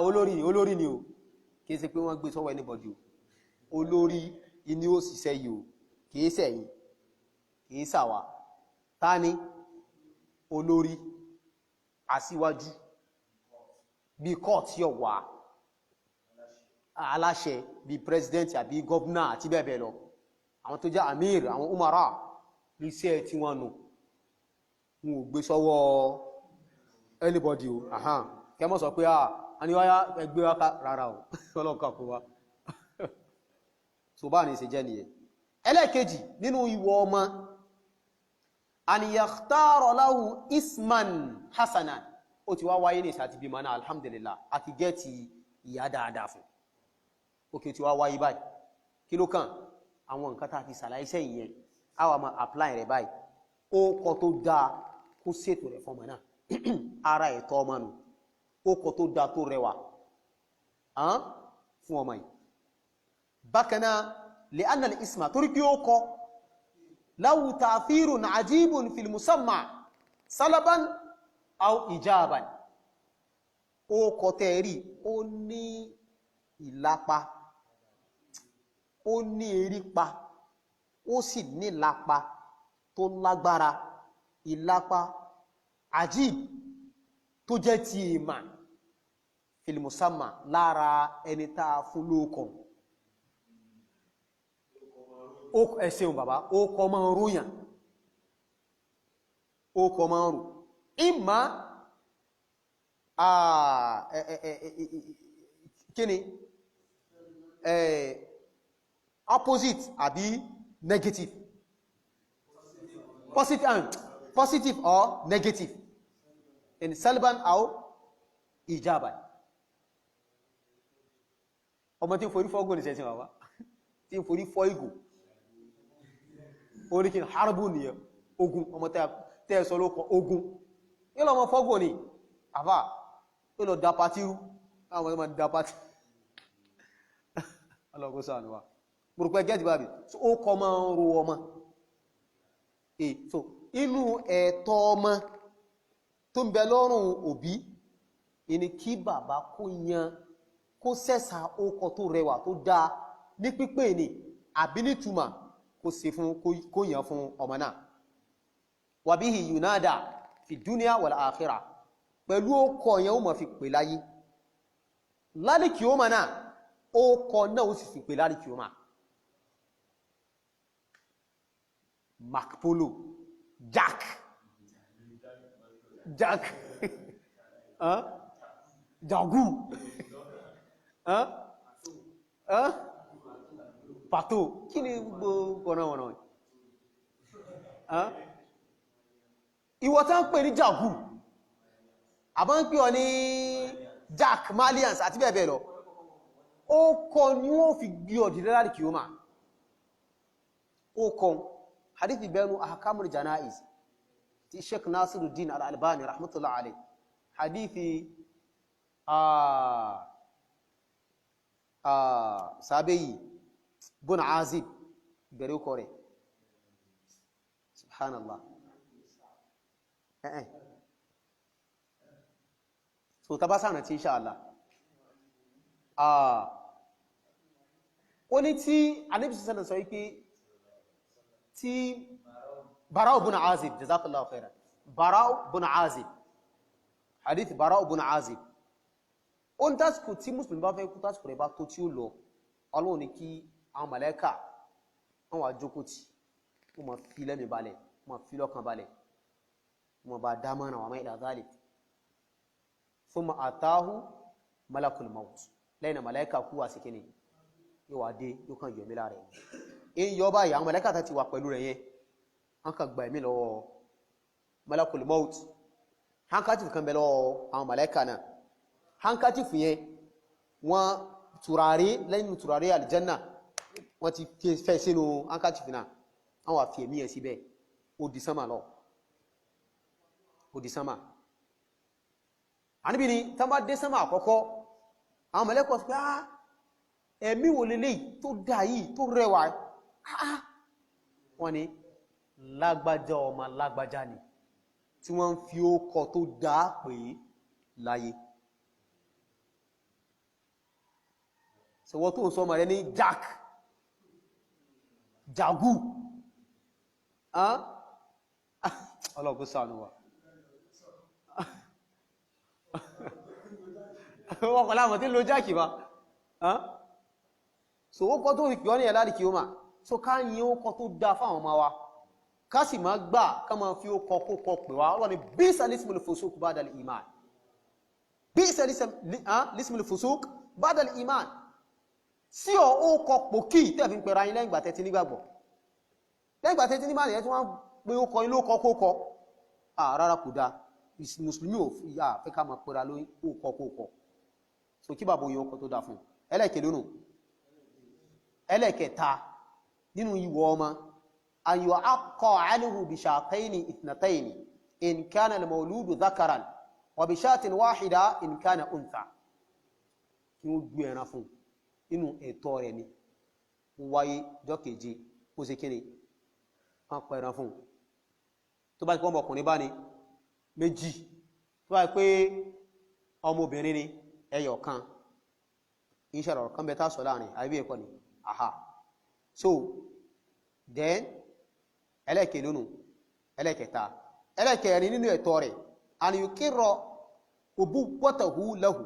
olórí ni o kìí ṣe pé wọ́n gbé sọ́wọ́ anybody o olórí inú ó ṣiṣẹ́ yìí o kìí sẹ́yìn kìí sàwà ta ni olórí aṣíwájú bí court yọ wà aláṣẹ bí president àbí governor àti bẹ́ẹ̀ bẹ́ẹ̀ lọ àwọn tó jẹ́ amir àwọn umara iṣẹ́ tí wọ́n nù wọn ò gbé sọ́wọ́ anybody o kẹmọ́ sọ pé a ní wáyá ẹgbẹ́ wáká rárá o ọlọ́kà kó wá so bá ní ṣe jẹ́ nìyẹn ẹlẹ́ẹ̀kejì nínú ìwọ ọmọ an yakhtara lahu isman hasanan ó ti wá wáyé ní ìsàtì bí mana alhamdulillah àti gẹ́ẹ̀tì ìyá dáadáa fún òkè tí wá wáyé báyìí kí ló kàn àwọn nǹkan tá ti sàlàyé sẹ́yìn yẹn àwa máa apply rẹ̀ báyìí ó kọ tó dáa kó ṣètò rẹ̀ fọ́mọ náà ara ẹ̀tọ́ ọmọ nù ó kọ tó dáa tó rẹwà fún ọmọ yìí bákan náà li'anna al-isma torí pé ó kọ lahu ta'thirun ajibun fil musamma salaban aw ijaban ó kọ tẹ́ẹ̀rí ó ní ìlápa ó ní erípa ó sì ní ìlápa tó lágbára ìlápa ajib tó jẹ́ ti ìmà fil musamma lára ẹni tá fún lóko ó ẹ̀ṣẹ̀un bàbá ó kọ máa ń ròyàn ó kọ máa ń rò ìmá kíni opposite àbí negative positive or negative in salban aw ijaban ọmọ tí ń forí fọ́gùn ní ṣẹ́ṣẹ́ wà tí ń forí fọ́ ìgò oríkìn harbu ni ogun ọmọ tẹ́ sọ ló kọ ogun ilọ̀ ọmọ fọ́gùn ni àfà ilọ̀ dapatiru àwọn ọmọ dapati ọlọ́gbọ́ sáànúwà gbùrùpẹ́ gẹ́ẹ̀tì bábi so ó kọ máa ń ro ọmọ so inú ẹ̀tọ́ ọmọ tó ń bẹ lọ́rùn òbí ìní kí bàbá kó yan kó sẹ́sà ókọ tó rẹwà tó dáa ní pípé ní àbí nítúmà kó ṣe fún kó yàn fún ọmọ náà wàbíhì yunada fi dúníà wal akhirah pẹ̀lú ókọ yẹn ó mọ̀ fi pè láyé lálìkì ó mà náà ókọ náà ó sì fi pè lálìkì ó mà Mark Polo Jack Jagu Pato kí ni gbogbo ọ̀nà wọ̀nà ìwọ tán pè ní Jagu àbá ń pè ọ ní Jack Malians àti bẹ́ẹ̀ bẹ́ẹ̀ lọ ó kọ ní wọ́n fi gbí ọ̀dì láti kí ó máa ó kọ hadithi bẹnu ahkamul janaiz ti Sheikh Nasiruddin al-Albani rahmatullah alayhi hadithi sabeyi bun azib bẹ̀rẹ̀ kore subhanallah so tabasa na ti insha Allah ó ní tí Ànábì sallallahu alaihi wasallam sọ pé tí Bara'u bun Azib jazakallahu khairan Bara'u bun Azib hadith Bara'u bun Azib on tasku tí muslim bá fẹ́ kú tasku rẹ̀ bá tó tí ó lọ Ọlọ́hun ní kí àwọn màláíkà wọ́n wá jókòó tì wọ́n máa fi lẹ́mìí balẹ̀ wọ́n máa fi lọ́kàn balẹ̀ wọ́n máa bá dámọ̀ràn wa ma ila dhalik thumma atahu malakul maut lẹ́yìn màláíkà kú wá sí kíni yóò wá dé yóò kàn yọ̀mí lára rẹ̀ in yọ báyìí àwọn màláíkà tá ti wà pẹ̀lú rẹ̀ yẹn wọ́n kàn gba ẹ̀mí lọ́wọ́ malakul maut handkerchief kan bẹ lọ́wọ́ àwọn màláíkà náà handkerchief yẹn wọ́n tùràrí lẹ́yìn tùràrí aljanna wọ́n ti fẹ́ sínú handkerchief náà wọ́n wá fi ẹ̀mí yẹn síbẹ̀ ó di sánmà lọ ó di sánmà àníbi ni tán bá dé sánmà àkọ́kọ́ àwọn màláíkà sọ pé ẹ̀mí wo leléyìí tó dá yìí tó rẹwà wọ́n ní lágbájá ọmọ lágbájá ni tí wọ́n ń fi ókọ tó dá pé láyé sọwọ́ tó ń sọ ọmọ rẹ ní Jack Jagu ọlọ́pù ṣàánú wa wọ́n kọ̀ láàmọ̀ tí ló Jack bá so ókọ tó rí pé ọ́ ní ẹ̀láàrí kí ó máa so ká yí ókọ tó dá fáwọn ọmọ wa ká sì máa gbà ká máa fi ókọ kó kọ pè wá ọlọ́ni bi'sa lismul fusuq ba'dal iman bi'sa lismul fusuq ba'dal iman sí ó kọ pòkí tẹ́ fi ń pẹ̀rọ ayín lẹ́yìn ìgbà tẹ́tí nígbàgbọ́ lẹ́yìn ìgbà tẹ́tí nígbàgbọ́ yẹn tí wọ́n pé ó kọ ilé ó kọ kó kọ rárá kò dáa mùsùlùmí ò fi yà fẹ́ ká máa pẹ̀rọ lórí ó kọ kó kọ so kí bàbá òye ọkọ tó dáa fún ẹlẹ́ẹ̀kẹ́ lónù ẹlẹ́ẹ̀kẹta nínú ìwọ ọmọ ayò akọ anhu bishaqayni ithnatayni in kana al-mawludu dhakaran wa bishatin wahida in kana untha kí ó gbé ẹran fún inú ẹ̀tọ́ rẹ̀ ni ó wáyé jọ́kèje ó ṣe kíni wọ́n pa ẹran fún tó bá ti pọ́ ọmọkùnrin bá ní méjì tó bá pé ọmọbìnrin ni ẹyọ kan inshallah ọ̀rọ̀ kan bẹ tá sọ láàrin àbí ẹ̀kọ́ ni aha so then ẹlẹ́kẹ̀ lónù ẹlẹ́kẹta ẹlẹ́kẹrin nínú ẹ̀tọ́ rẹ̀ an yuqirra ubuwwatahu lahu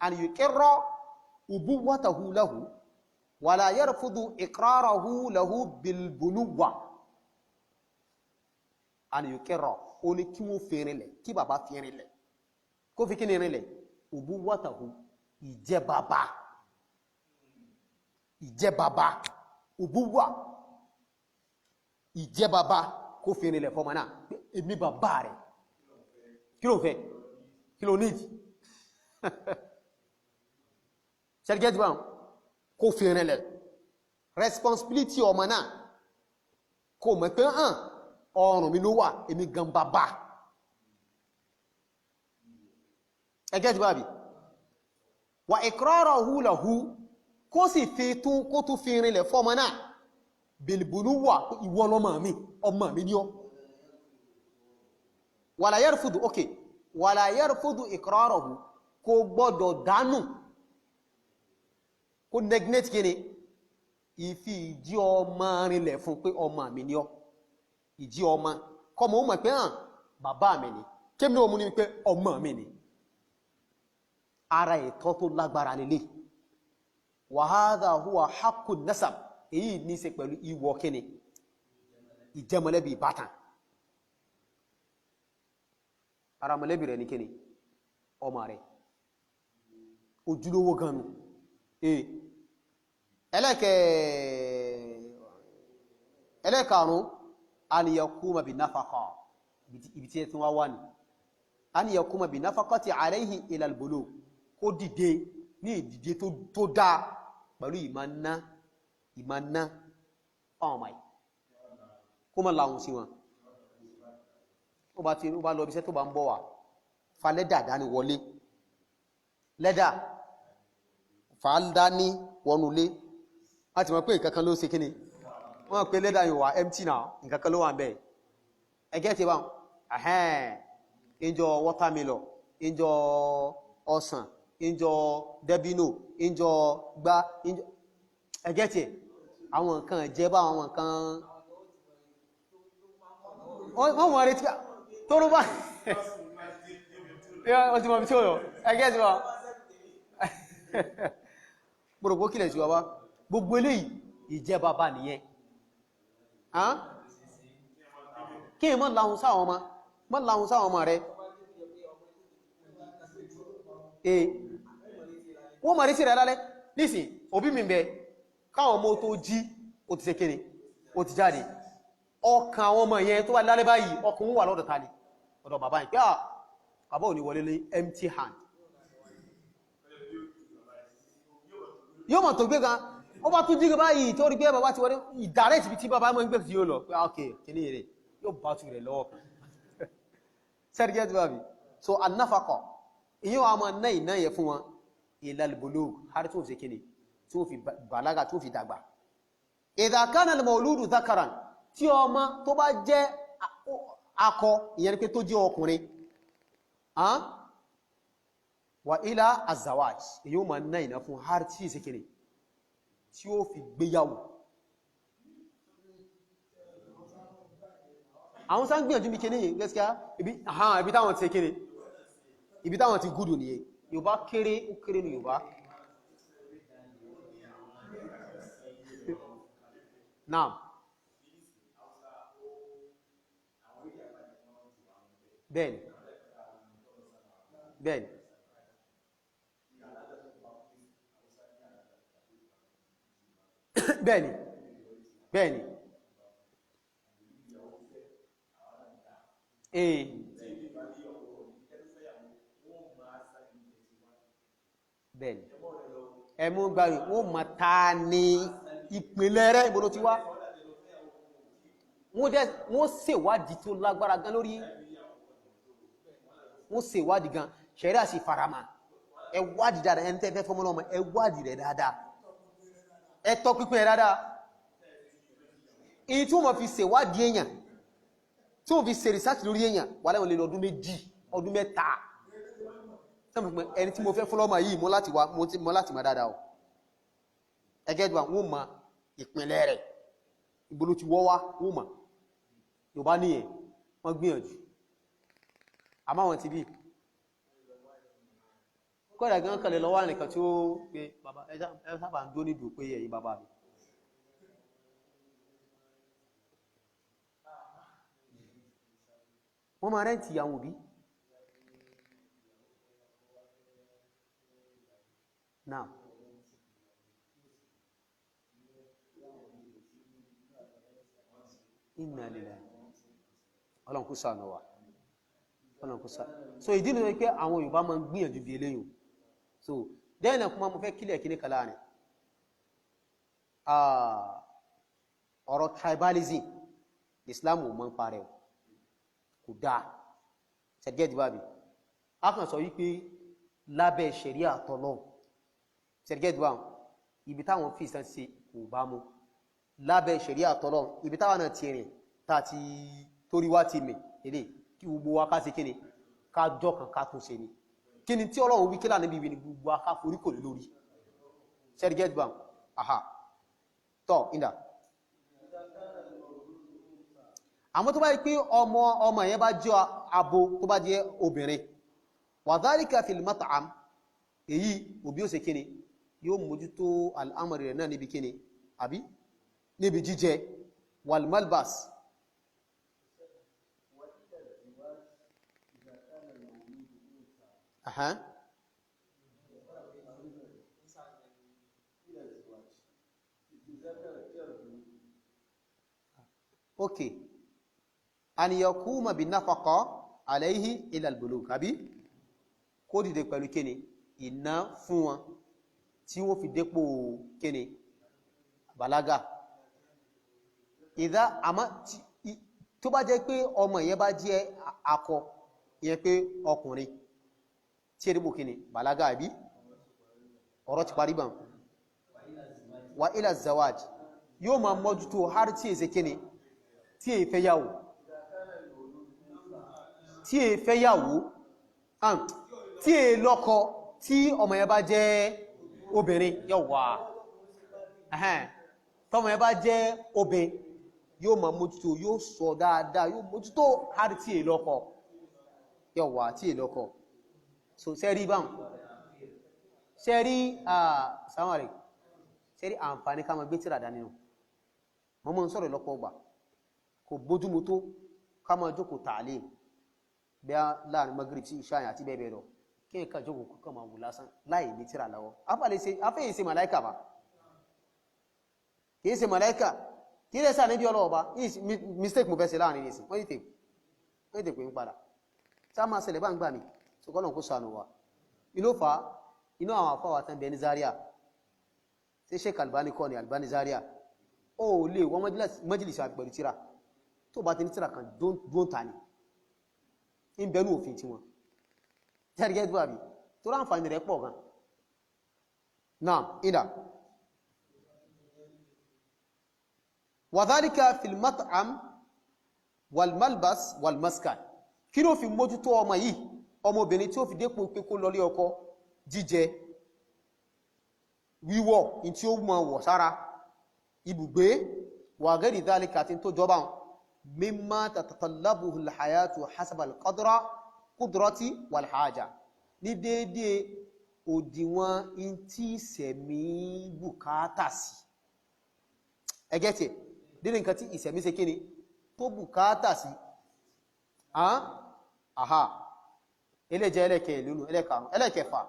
أن يقر أبوته له ولا يرفض إقراره له بالبنوة أن يقر ó ní kí wọ́n fi rinlẹ̀ kí bàbá fi rinlẹ̀ kó fi kí ni rinlẹ̀ أبوته ìjẹ́ bàbá أبوة ìjẹ́ bàbá kó fi rinlẹ̀ fọ́mọ náà èmi bàbá rẹ̀ kí ló fẹ́ kí ló need ṣẹ́gẹ́ tí wọ́n kó fi rinlẹ̀ responsibility ọmọ náà kó mọ̀ pé hàn ọrùn mi ló wà èmi gan bàbá ẹgẹ́ tí bàbí wà iqrarahu lahu kó sì fi tún kó tún fi rinlẹ̀ fọ́mọ náà bilbunuwa ìwọ lọ́mọ mi ọmọ mi ni ọ́ wala yarfudu okay wala yarfudu iqrarahu kò gbọ́dọ̀ dánù kó negnate kíni ìfi ìjí ọmọ rinlẹ̀ fún pé ọmọ mi ni ọ́ ìjí ọmọ kọmọ ó mọ̀ pé hàn bàbá mi ni kémi ní òun ní pé ọmọ mi ni ara ẹ̀tọ́ tó lágbára lélẹ̀ wa hadha huwa haqqun nasab èyí ní ṣe pẹ̀lú ìwọ kíni ìjẹmọ̀lẹ́bí ìbátan ara mọ̀lẹ́bí rẹ̀ ní kíni ọmọ rẹ̀ ojúlówó ganu ẹlẹ́kàrún an yakuma bi nafaqa ibi tí ẹ tún wá wá ní an yakuma bi nafaqati alayhi ila al-bulugh kó dìde ní ìdìde tó dáa pẹ̀lú ìmọ̀ná ọmọ ẹ̀ kó mọ́ láhùn sí wọn ó bá lọ ibiṣẹ́ tó bá ń bọ̀ wá fa lẹ́dà dání wọlé lẹ́dà fa dání wọnúlé láti mọ̀ pé ìkankan ló ṣe kíni wọ́n pé lẹ́dà yóò wà empty now ìkankan ló wà ń bẹ̀ ẹgẹ́ ti bá ìjọ watermelon ìjọ ọsàn ìjọ debino ìjọ gbá ẹgẹ́ ti àwọn nǹkan jẹ́ bá àwọn nǹkan wọ́n wọ́n retí tó rú bá wọ́n ti mọ̀ bí tí ó lọ ẹgẹ́ ti wá gbogbo kílẹ̀ sí wá gbogbo eléyìí ìjẹ́ bàbá nìyẹn kí n mọ́ láhun sáwọn ọmọ rẹ̀ wọ́n mọ̀ rí sí rẹ̀ lálẹ́ nísìn òbí mi bẹ káwọn ọmọ tó jí ó ti ṣe kíni ó ti jáde ọkàn àwọn ọmọ yẹn tó wà lálẹ́ báyìí ọkàn wọn wà lọ́dọ̀ ta ni ọ̀dọ̀ bàbá yìí pé bàbá ò ní wọlé lé empty hand yóò mọ̀ tó gbé gan ó bá tún jí báyìí tó rí pé bàbá ti wọlé ìdárẹ́tì bí tí bàbá mọ́ ń gbé tí yóò lọ pé okay kíní rẹ̀ yóò bá tù rẹ̀ lọ́wọ́ sẹ́rìgẹ́ tí bàbí so an-nafaqa ìyẹn wà máa náà ìná yẹ fún wọn ila al-bulugh har tó fi kíni tó fi bàlágà tó fi dàgbà idha kana al-mawludu dhakaran tí ọmọ tó bá jẹ́ akọ ìyẹn pé tó jẹ́ ọkùnrin wa ila az-zawaj èyí ó máa náà ìná fún har tí ìsẹ́ kíni tí ó fi gbéyàwó àwọn sáà ń gbìyànjú bí kíní yìí gẹ́síká ibi táwọn ti kíní ibi táwọn ti gúdù nìyẹn Yorùbá kéré ó kéré ní Yorùbá náà bẹ́ẹ̀ni bẹ́ẹ̀ni bẹ́ẹ̀ni bẹ́ẹ̀ni bẹ́ẹ̀ni ẹmú gbáyì wọ́n ma ta ní ìpínlẹ̀ rẹ̀ ìbòrò ti wá wọ́n ṣèwádìí tó lágbára gan lórí wọ́n ṣèwádìí gan ṣẹ̀ríà sì farama ẹwádìí dáadáa ẹni tẹ́fẹ́ fọ́mọ́lọ́mọ ẹwádìí rẹ̀ dáadáa ẹ̀tọ́ pípẹ́ dáadáa èyí tí wọ́n fi ṣèwádìí èèyàn tí wọ́n fi ṣe research lórí èèyàn wà lẹ́wọ̀n lè lọ ọdún méjì ọdún mẹ́ta ẹni tí mo fẹ́ fọ́lọ́mọ yìí mọ́ láti mọ̀ dáadáa o ẹgẹ́dùn àwọn ọmọ ìpínlẹ̀ rẹ̀ ìgbòlò ti wọ́ wá wọ́n mọ̀ Yorùbá níyẹn wọ́n gbìyànjú àmọ́ wọn ti bí kódà gan kan lè lọ wá nìkan tí ó pé bàbá ẹ sábà ń dó ní dùn pé ẹ̀yin bàbá mi wọ́n máa rẹ́ǹtì àwọn òbí náà inna lillahi ọlọ́run kó ṣàánú wa ọlọ́run kó ṣàánú so ìdí ni pé àwọn Yorùbá máa ń gbìyànjú bí eléyìn so dẹ́nà kúmọ́ mo fẹ́ kílẹ̀ kíní kala ni ọ̀rọ̀ tribalism Islam ò mọ́ ń parẹ́ kò dáa ṣẹ̀gẹ́dì bábi a kàn sọ wípé lábẹ́ ṣẹ̀ríà tọ́lọ́ ṣẹ̀gẹ́dì báwọn ibi táwọn fi ìsàn ṣe kò bá mú lábẹ́ ṣẹ̀ríà tọ́lọ́ ibi táwọn náà ti rìn tàti torí wá ti mẹ̀ èdè kí gbogbo wa ká sí kíni ká jọ kan ká tún ṣe ni kí ni tí Ọlọ́run wí kí láà níbi ìwé ni gbogbo aká forí kò lè lórí ṣẹ̀gẹ́dì báwọn aha tọ́ ìdá àmọ́ tó bá yí pé ọmọ yẹn bá jẹ́ abo tó bá jẹ́ obìnrin wa dhalika fil mat'am èyí òbí ó ṣe kíni yóò mójútó al'amari rẹ̀ náà níbi kíni àbí níbi jíjẹ wal malbas okay an yakuma bin nafaqa alayhi ila al-bulugh àbí kó dìde pẹ̀lú kíni ìná fún wọn tí wọ́n fi dépò kíni bàlágà ìdá àmọ́ tó bá jẹ́ pé ọmọ yẹn bá jẹ́ akọ ìyẹn pé ọkùnrin tí èdèbò kíni bàlágà àbí ọ̀rọ̀ ti parí bàn wa ila zawaj yóò máa mójútó har tí èsẹ kíni tí è fẹ́ yàwó tí è fẹ́ yàwó tí è lọ́kọ tí ọmọ yẹn bá jẹ́ obìnrin yọ̀wà tọ́mọ yẹn bá jẹ́ obìnrin yóò máa mójútó yóò sọ dáadáa yóò mójútó har tí è lọ́kọ yọ̀wà tí è lọ́kọ so sẹ́rí báhùn sẹ́rí sàmàrí sẹ́rí àǹfààní ká máa gbé tírà dání nù wọ́n mọ́ ń sọ̀rọ̀ lọ́pọ̀ ọgbà kò bójúmu tó ká máa jókòó tààlim bí a láàrin magrib sí ìṣáyà àti bẹ́ẹ̀ bẹ́ẹ̀ lọ kí n ká jókòó kọ́kọ́ máa wù lásán láì ní tírà lọ́wọ́ afẹ́yìn ṣe màláìkà bá kìí ṣe màláìkà kìí lẹ́sà níbi ọlọ́wọ́ bá mistake mo fẹ́ ṣe láàrin nìsín wọ́n yìí tè pé ń padà tá máa ṣẹlẹ̀ bá ń gbà mí ṣùgbọ́n kó sànù wa inú fa inú àwọn afọ́wà tán bẹ ní Zaria tí Sheikh Albani kọ́ ní Albani Zaria ó lè wọ́n mọ́jìlìsì àti pẹ̀lú tíra tó bá ti ní tíra kan dóńtà ní ń bẹ̀rù òfin tí wọn tẹ́rìgẹ́ tó àbí tó ráǹfààní rẹ̀ pọ̀ gan náà ìdá wa dhalika fil mat'am wal malbas wal maskan kí ló fi mójútó ọmọ yìí ọmọbìnrin tí ó fi dépò pé kó lọlé ọkọ jíjẹ wíwọ̀ in tí ó mọ̀ wọ̀ sára ibùgbé wà gẹ́rì dhalika tí tó jọba mimma tatatallabuhu al-hayatu hasab al-qudrati wal-haja ní déédéé òdìwọ̀n in tí ìsẹ̀mí bùkátà sí ẹgẹ́tẹ̀ dédé nǹkan tí ìsẹ̀mí ṣe kíni tó bùkátà sí eléjẹ́ ẹlẹ́kẹfà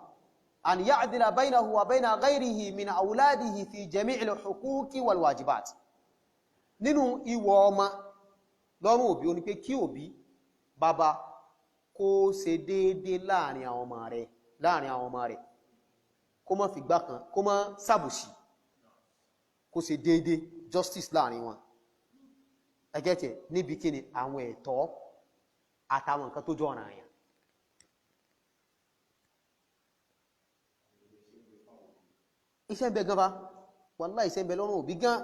an ya'dila baynahu wa bayna ghayrihi min awladihi fi jami'il huquqi wal wajibat nínú ìwọ̀ ọmọ lọ́rùn òbí ó ní pé kí òbí bàbá kó ṣe déédé láàrin àwọn ọmọ rẹ̀ kó má fi gbá kan kó má ṣàbòsí kó ṣe déédé justice láàrin wọn ẹgẹ́tẹ̀ níbi kíni àwọn ẹ̀tọ́ àtàwọn nǹkan tó jọ ọ̀ràn àyàn iṣẹ́ ń bẹ gan bá wàláhì iṣẹ́ ń bẹ lọ́rùn òbí gan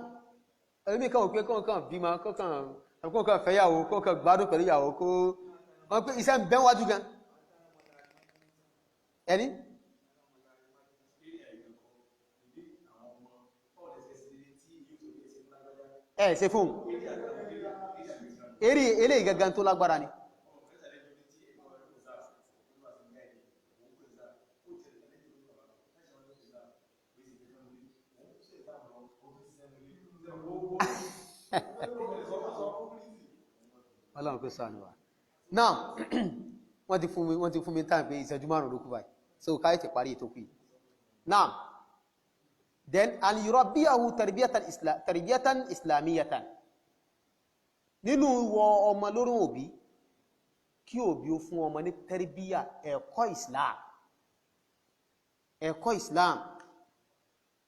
ẹ̀mí kan òpé kọ́kàn bímọ kọ́kàn fẹ́yàwó kọ́kàn gbádùn pẹ̀lú ìyàwó kó wọ́n pé iṣẹ́ ń bẹ wájú gan ẹni ẹ̀ ṣe fún eré eléyìí gangan tó lágbára ni Ọlọ́run kó ṣàánú wa. Now wọ́n ti fún mi time pé ìṣẹ́jú 5 ló kù báyìí, so káyọ̀ ti parí ètò kù yìí. Now then an yurabbiyahu tarbiyatan islamiyatan, nínú wọ ọmọ lórí òbí kí òbí ó fún ọmọ ní tarbiyya ẹ̀kọ́ Islam, ẹ̀kọ́ Islam.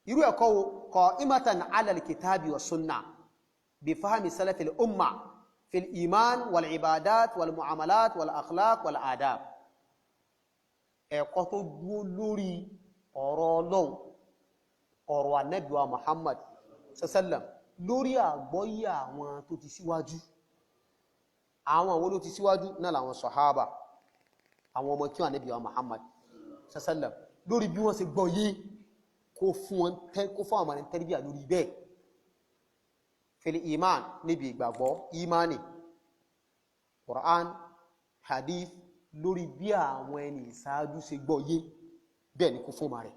Irú ẹ̀kọ́ wo? qa'imatan ala al-kitabi wa sunnah bi fahmi salaf al-umma fi al-iman wal ibadat wal muamalat wal akhlaq wal adab. Ẹ̀kọ́ tó dúró lórí ọ̀rọ̀ Ọlọ́run, ọ̀rọ̀ Ànábì wa Muhammad sallam, lórí àgbọ́yé àwọn tó ti síwájú. Àwọn wo ló ti síwájú? Náà làwọn sàhábà, àwọn ọmọ kí Ànábì wa Muhammad sallam, lórí bí wọ́n ṣe gbọ́yé, kó fún àwọn ọmọ tarbiyya lórí bẹ́ẹ̀. Fil iman, níbi ìgbàgbọ́, imani, Qur'an, hadith, lórí bí àwọn ẹni ìsáájú ṣe gbọ́yé, bẹ́ẹ̀ ni kó fún ọmọ rẹ̀.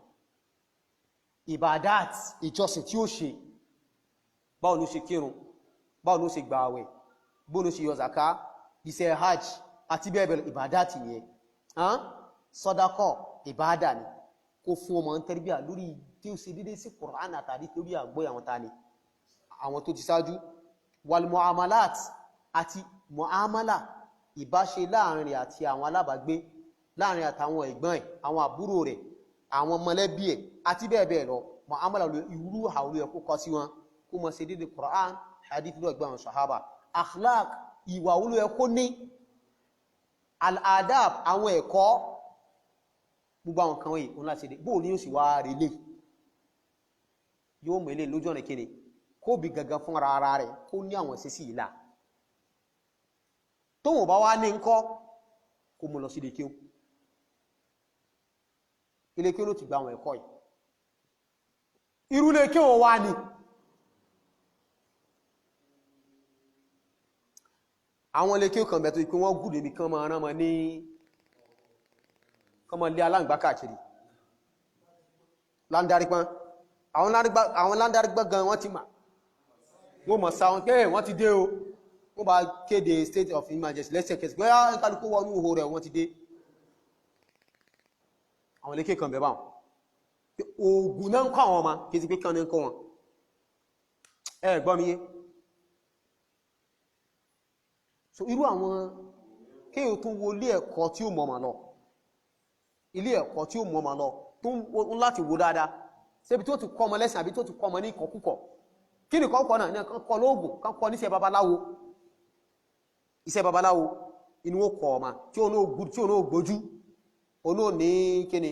Ibadat, ìjọsìn tí ó ṣe, báwo ló ṣe kírun, báwo ló ṣe gbààwẹ̀, báwo ló ṣe yọ zaka, iṣẹ́ hajj àti bẹ́ẹ̀ bẹ́ẹ̀ lọ, ibadat nìyẹn. Sàdákà, ìbádà ni. Kó fún ọmọ tarbiyya lórí tí ó ṣe dédé sí Qur'an àtàrí lórí àgbọ́yé àwọn tani, àwọn tó ti ṣáájú. Wal muamalat, àti muamala, ìbáṣe láàrin rẹ̀ àti àwọn alábàgbé, láàrin àtàwọn ẹ̀gbọ́n ẹ̀, àwọn àbúrò rẹ̀, àwọn mọ̀lẹ́bí ẹ̀ àti bẹ́ẹ̀ bẹ́ẹ̀ lọ. Muamala irú àwòrán ẹ̀ kó kọ sí wọn, kó mọ̀ sí dédé Qur'an hadith ló ẹgbẹ́ àwọn sahaba. Akhlaq, ìwà wúlò ẹ̀ kó ní. Al-adab, àwọn ẹ̀kọ́, gbogbo àwọn kan wọ̀nyí òun láti dé. Bóò ní yóò sì wá relé, yóò mẹ́lẹ̀ lójú ọ̀nà kéde, kó bí gangan fún ara rẹ̀, kó ní àwọn ìṣesí ìlà. Tó wọ́n bá wá ní ńkọ́, kó mú lọ sí ilé kéwú. Ilé kéwú ló ti gba àwọn ẹ̀kọ́ yìí. Irú ilé kéwú wá ní. Àwọn ilé kéwú kan bẹ̀ tó ikú wọ́n gùn níbi kan máa rán mọ́ ní kọmọ lé aláǹgbá káàkiri láńdárípán. Àwọn láńdárípán gan wọ́n ti mà, wọ́n mọ̀ sáwọn pé wọ́n ti dé o, wọ́n bá kéde state of emergency lẹ́sẹ̀kẹsẹ̀ pé kálukú wọnú ihò rẹ̀, wọ́n ti dé. Àwọn lékè kan bẹ̀ báwọn oògùn náà ń kọ́ àwọn ọmọ, kí ti pé kí wọ́n ní ń kọ́ wọn. Gbọ́ mi yé. So irú àwọn kéèyàn tún wo ilé ẹ̀kọ́ tí ó mọ̀mọ̀ lọ, ilé ẹ̀kọ́ tí ó mọ̀mọ̀ lọ tó ń láti wo dáadáa, ṣebí tó ti kọ́ ọmọ lẹ́sìn àbí tó ti kọ́ ọmọ ní ìkọkúkọ̀. Kí ni kọ́kọ́ náà? Ní kan kọ́ lóògùn, kan kọ́ níṣẹ́ babaláwo, iṣẹ́ babaláwo inú ó kọ́ ọmọ tí ó náà gbójú, ó náà ní kíni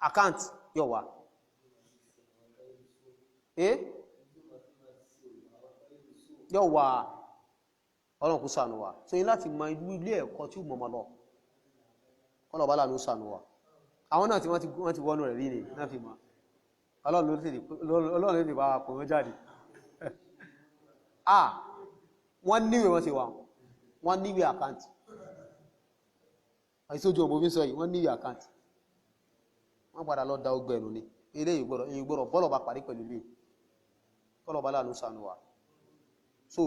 account yọ wá. Yọ wá, Ọlọ́run kó ṣàánú wa. So yín láti mọ ilé ẹ̀kọ́ tí ó mọ̀mọ̀ lọ, Ọlọ́run bá láàánú ṣàánú wa. Àwọn náà tí wọ́n ti wọnú rẹ̀ rí ni náà fi mọ̀. Ọlọ́run ló lè bá wa pọ̀ wọ́n jáde. Wọ́n níwèé wọ́n ti wà, wọ́n níwèé àkáǹtì. Àìsójú ọmọ bí sọ yìí, wọ́n níwèé àkáǹtì. Wọ́n padà lọ da ọgbẹ̀ ẹ̀nù ni. Ilé ìgbọ́rọ̀ bọ́lọ̀ bá parí pẹ̀lú ilé. Ọlọ́run bá láàánú ṣàánú wa. So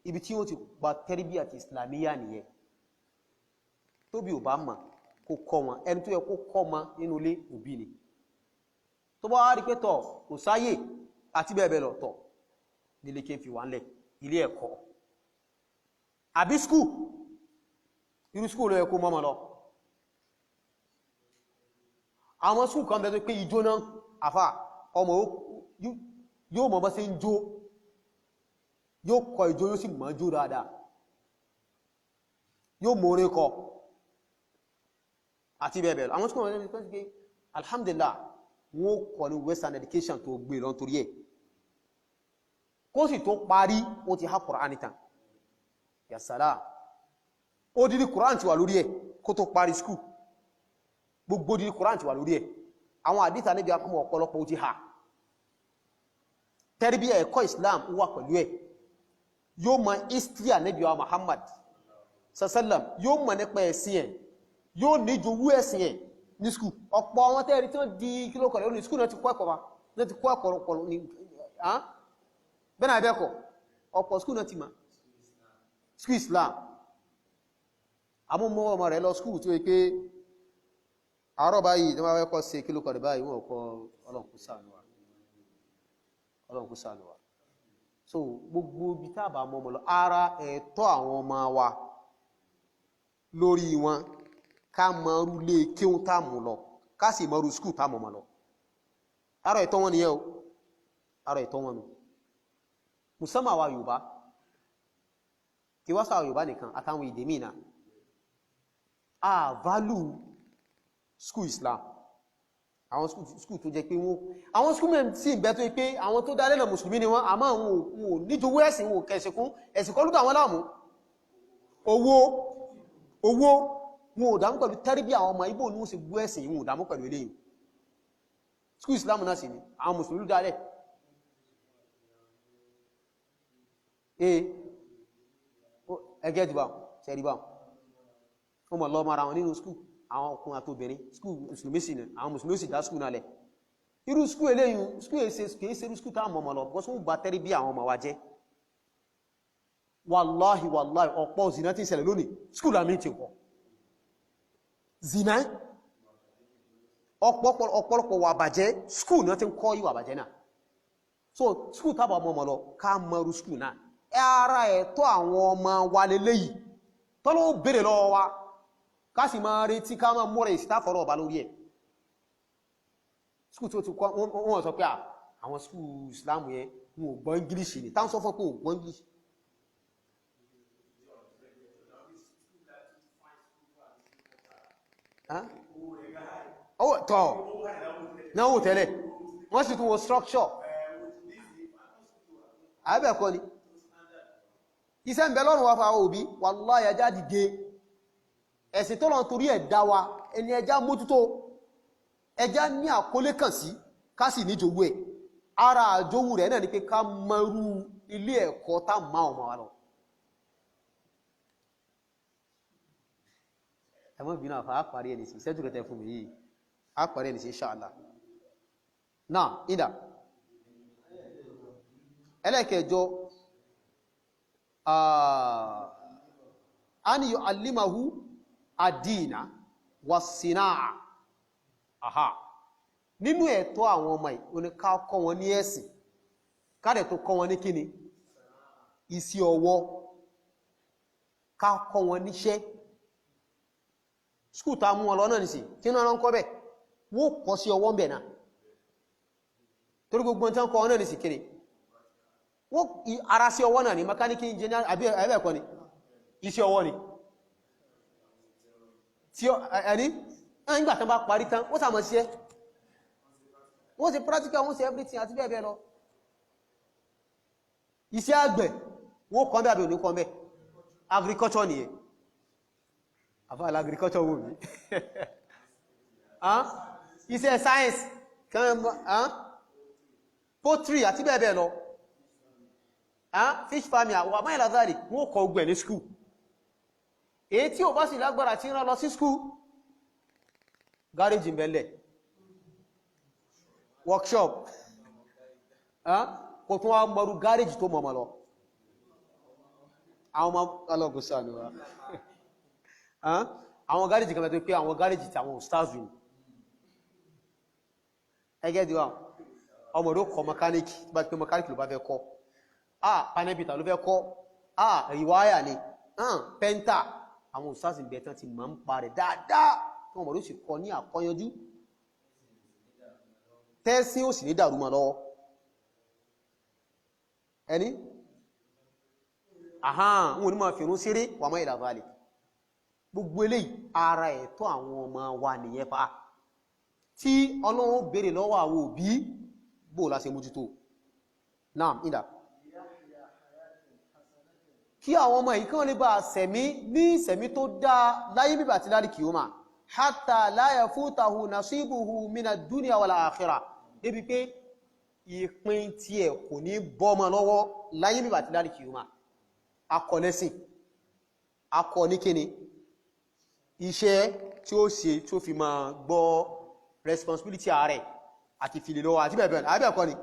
ibi tí ó ti gba tarbiyya àti islamiyya nìyẹn. Tóbi ò bá mọ̀ kó kọ́ wọn, ẹni tó yẹ kó kọ́ wọn nínú ilé òbí ni. Tó bá wá rí pé tọ̀ kò sáyè àti bẹ́ẹ̀ bẹ́ẹ̀ lọ tọ̀ nílé kí n fi wà ńlẹ̀, ilé ẹ̀kọ́ àbí skúù, irú skúù ló yẹ kó mọ́mọ́ lọ. Àwọn skúù kan bẹ́ẹ̀ tó pé ijó náà àfà ọmọ yóò mọ̀ bá ṣe ń jó, yóò kọ ijó, yóò sì mọ̀ jó dáadáa, yóò mọ̀ orin kọ àti bẹ́ẹ̀ bẹ́ẹ̀ lọ. Àwọn skúù kan bẹ́ẹ̀ tó pé alhamdulillah wọ́n kọ́ ní western education tó gbé lọ torí ẹ̀, kó sì tó parí ó ti há Kùránì tán. Ya salam, ó dídí Kùránì ti wà lórí ẹ̀ kó tó parí skúù, gbogbo dídí Kùránì ti wà lórí ẹ̀. Àwọn àdíta níbi akọ́mọ̀ ọ̀pọ̀lọpọ̀ ó ti há. Tarbiyya ẹ̀kọ́ Islam wà pẹ̀lú ẹ̀, yóò mọ history Ànábì wa Muhammad sallam, yóò mọ̀ nípa ẹ̀sìn ẹ̀, yóò ní jowú ẹ̀sìn ẹ̀ ní skúù. Ọ̀pọ̀ àwọn tẹ́ẹ̀rí tí wọ́n di kílókọ̀ lórí skúù náà ti kọ́ ẹ̀kọ́ wa, náà ti kọ́ ẹ̀kọ́ ní bẹ́ẹ̀ náà bẹ́ẹ̀kọ́, ọ̀pọ̀ skúù náà ti ma. school Islam àmọ́ mọ́ ọmọ rẹ̀ lọ school tó yẹ pé àárọ̀ báyìí ní wọ́n fẹ́ kọ́ ṣe kí ló kọ̀ rẹ̀ báyìí wọ́n kọ́ Ọlọ́run kó ṣàánú wa Ọlọ́run kó ṣàánú wa so gbogbo ibi tá bá mọ́ ọmọ lọ ara ẹ̀tọ́ àwọn ọmọ wa lórí wọn ká mọ̀rú lé kéhùn tá mú lọ ká sì mọ̀rú school tá mọ̀ lọ ara ẹ̀tọ́ wọn nìyẹn o ara ẹ̀tọ́ wọn nù musamman wa Yorùbá kí wá sáà Yorùbá nìkan àtàwọn èdè míì náà a value school Islam àwọn school tó jẹ́ pé wọ́n àwọn school mẹ́rin sí ìbẹ́ tó pé àwọn tó dálẹ́nà mùsùlùmí ni wọ́n àmọ́ àwọn ò níjowó ẹ̀sìn wọn kẹsìnkún ẹ̀sìn kọ́ lútà wọn láàmú owó wọn ò dámú pẹ̀lú tẹ́rìbí àwọn ọmọ Ìgbò ní wọ́n sì gbọ́ ẹ̀sìn wọn ò dámú pẹ̀lú eléyìí school Islam náà sì ni àwọn mùsùlùmí dálẹ̀ ẹgẹ́ dìbà ṣẹ̀ríbà wọ́n mọ̀ lọ mara wọn nínú school àwọn ọkùnrin àti obìnrin school mùsùlùmí sí ni àwọn mùsùlùmí sì dá school náà lẹ̀ irú school eléyìn school kìí ṣe irú school táwọn ọmọ lọ bọ́ sún bá tẹ́rí bí àwọn ọmọ wa jẹ́ wàláhì ọ̀pọ̀ zina tí ń ṣẹlẹ̀ lónìí school àmì ti kọ́ zina ọ̀pọ̀lọpọ̀ wà bàjẹ́ school náà ti ń kọ́ ìwà bàjẹ́ náà so school tábà ọmọ lọ ká mọrú school náà ara ẹ̀tọ́ àwọn ọmọ wa lélẹ́yìí tọ́lọ́ bèèrè lọ́wọ́ wa ká sì máa retí ká máa mọ́rẹ̀ ìsìtáfọ́rọ̀ ọba lórí ẹ̀ skúl tó ti kọ́ wọ́n sọ pé àwọn skúl Islam yẹn wọn ò gbọ́ English ni táwọn sọ fún pé ò gbọ́ English tọ́ náà wò tẹ́lẹ̀ wọ́n sì tún wo structure àbẹ̀kọ́ ni iṣẹ́ ń bẹ lọ́rùn wa fáwọn òbí wallahi ẹjá dìde ẹ̀sìn tó lọ́n torí ẹ̀dá wa ẹni ẹjá mójútó ẹjá ní àkólé kàn sí ká sì ní jòwó ẹ̀ ara àjòwú rẹ̀ náà ni pé ká mọrú ilé ẹ̀kọ́ tá máa ọmọ wa lọ ẹmọ́ ìbínú àfà àparí ẹni sí ìṣẹ́jú kẹtẹ fún mi yìí àparí ẹni sí inshallah náà ìdá ẹlẹ́kẹjọ an yu'allimahu ad-dina was-sina'a aha nínú ẹ̀tọ́ àwọn ọmọ yìí ó ní ká kọ́ wọn ní ẹ̀sìn ká dẹ̀ tó kọ́ wọn ní kíni iṣẹ́ ọwọ́ ká kọ́ wọn níṣẹ́ skúl tá mú wọn lọ náà nìsí kí náà ń kọ́ bẹ̀ wọ́n kọ́ sí ọwọ́ ń bẹ̀ náà torí gbogbo tí wọ́n kọ́ wọn náà nìsí kíni wọ́n ara sí ọwọ́ náà ni mechanic engineer àbí ẹ̀kọ́ ni iṣẹ́ ọwọ́ ni tí ẹni nígbà tán bá parí tán wọ́n sàmọ̀ sí ẹ́ wọ́n ṣe practical wọ́n ṣe everything àti bẹ́ẹ̀ bẹ́ẹ̀ lọ iṣẹ́ àgbẹ̀ wọ́n kọ́ bẹ́ àbí òní kọ́ bẹ́ agriculture ni ẹ̀ àfáàlá agriculture wò mí iṣẹ́ science poultry àti bẹ́ẹ̀ bẹ́ẹ̀ lọ fish farming àwọn àmáyà lazari wọ́n kọ́ ogbẹ̀ ní school èyí tí ò bá sì lágbára tí ń rán lọ sí school garage ìbẹ̀lẹ̀ workshop kò tún wá mọ̀rú garage tó mọ̀mọ̀ lọ àwọn ọmọ alọ́gùsà ni wá àwọn garage kan mẹ́tọ́ pé àwọn garage tí àwọn stars win ẹgẹ́ díwá ọmọdé kọ mechanic tí bá ti pé mechanic ló bá fẹ́ kọ́ panẹ́bìtà ló fẹ́ kọ́ ìwáyà ni pẹ́ntà àwọn òsáàsì bẹ̀ẹ̀tàn ti ma ń pa rẹ̀ dáadáa tí wọ́n mọ̀lú sì kọ ní àkọyanjú tẹ́sí ò sì ní dàrú ma lọ́wọ́ ẹni wọn ni ma fi rún síré wà mọ́ ìlàbálẹ̀ gbogbo eléyìí ara ẹ̀tọ́ àwọn ọmọ wa nìyẹn fa tí Ọlọ́run béèrè lọ́wọ́ àwọn òbí bó la ṣe mójútó náà ìdá kí àwọn ọmọ yìí kán lè bá sẹ̀mí ní sẹ̀mí tó dá láyé bíbà àti lárí kìí ó máa hatta la yafutahu nasibuhu mina dunya wal akhirah débi pé ìpín tí ẹ̀ kò ní bọ́mọ lọ́wọ́ láyé bíbà àti lárí kìí ó máa akọ lẹ́sìn akọ ní kíni iṣẹ́ tí ó ṣe tí ó fi máa gbọ́ responsibility ààrẹ àti fìlè lọ́wọ́ àti bẹ́ẹ̀ bẹ́ẹ̀ àbẹ́ẹ̀kọ́ ni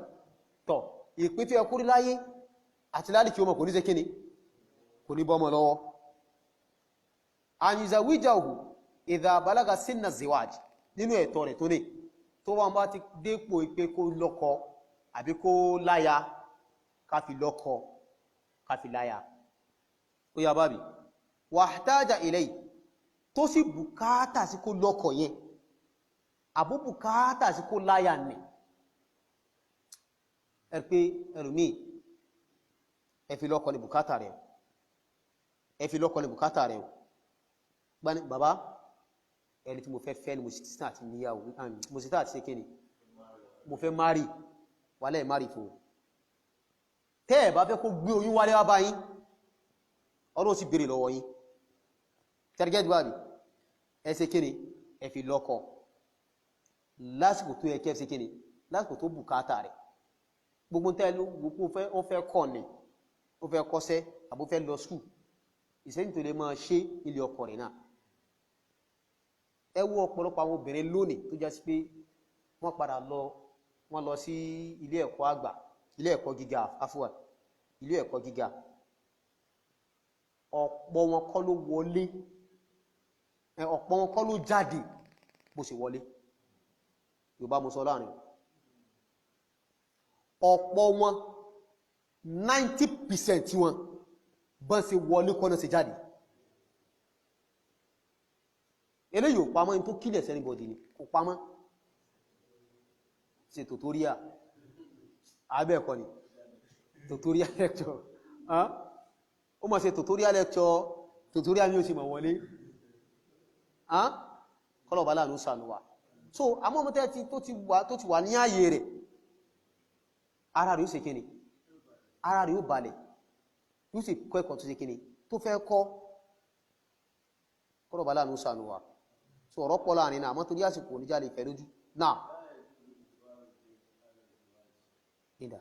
tọ̀ ìpín tí ẹ kúrí láyé àti lárí kìí ó máa kò ní ṣe kíni kò ní bọ́mọ lọ́wọ́ an yuzawijahu idha balaga sinna ziwaj nínú ẹ̀tọ́ rẹ̀ tó ní tó wọ́n bá ti dépò pé kó lọ́kọ àbí kó láya ká fi lọ́kọ ká fi láya ó yá bábí wahtaja ilay tó sì bùkátà sí kó lọ́kọ yẹn àbú bùkátà sí kó láya ní ẹ pé ẹlòmí ẹ fi lọ́kọ ní bùkátà rẹ̀ ẹ fi lọ́kọ ní bùkátà rẹ̀ gbani bàbá ẹni tí mo fẹ́ fẹ́ ni mo sì tà àti níyàwó mo sì tà àti ṣe kíni mo fẹ́ márì wálẹ̀ márì fún tẹ́ ẹ̀ bá fẹ́ kó gbé oyún wálé wá bá yín ọdún sì béèrè lọ́wọ́ yín tẹ́rẹ́gẹ́dì wà ní ẹ ṣe kíni ẹ fi lọ́kọ lásìkò tó yẹ kẹ́ ṣe kíni lásìkò tó bùkátà rẹ̀ gbogbo tẹ́ gbogbo ó fẹ́ kọ́ ni ó fẹ́ kọ́ṣẹ́ àbó fẹ́ lọ skul ìṣẹ́yìn tó lè máa ṣe ilé ọkọ rẹ̀ náà ẹ wo ọ̀pọ̀lọpọ̀ àwọn obìnrin lónìí tó jẹ́ sí pé wọ́n padà wọ́n lọ sí ilé ẹ̀kọ́ àgbà ilé ẹ̀kọ́ gíga afúwà ilé ẹ̀kọ́ gíga ọ̀pọ̀ wọn kọ́ ló wọlé ọ̀pọ̀ wọn kọ́ ló jáde bó ṣe wọlé Yorùbá mo sọ láàrin ọ̀pọ̀ wọn 90% tí wọn bọ́n ṣe wọlé kọ́ náà ṣe jáde eléyìí ò pamọ́ ní tó kílẹ̀ sẹ́ni bọ̀dì ni kò pamọ́ ṣe tutorial abẹ́ẹ̀kọ́ ni tutorial lecture ó mọ̀ ṣe tutorial lecture tutorial mi ò sì mọ̀ wọlé kọ́lọ̀bá láàánú sànúwà so àmọ́ ọmọ tẹ́ tó ti wà ní ààyè rẹ̀ ara rẹ̀ ó ṣe kíni ara rẹ̀ ó balẹ̀ yóò sì kọ́ ẹ̀kọ́ tó ṣe kíni tó fẹ́ kọ́ kọ́lọ̀bá láàánú sànúwà so ọ̀rọ̀ pọ̀ láàrin náà àmọ́ torí àsìkò oníjà lè fẹ́ lójú náà ìdá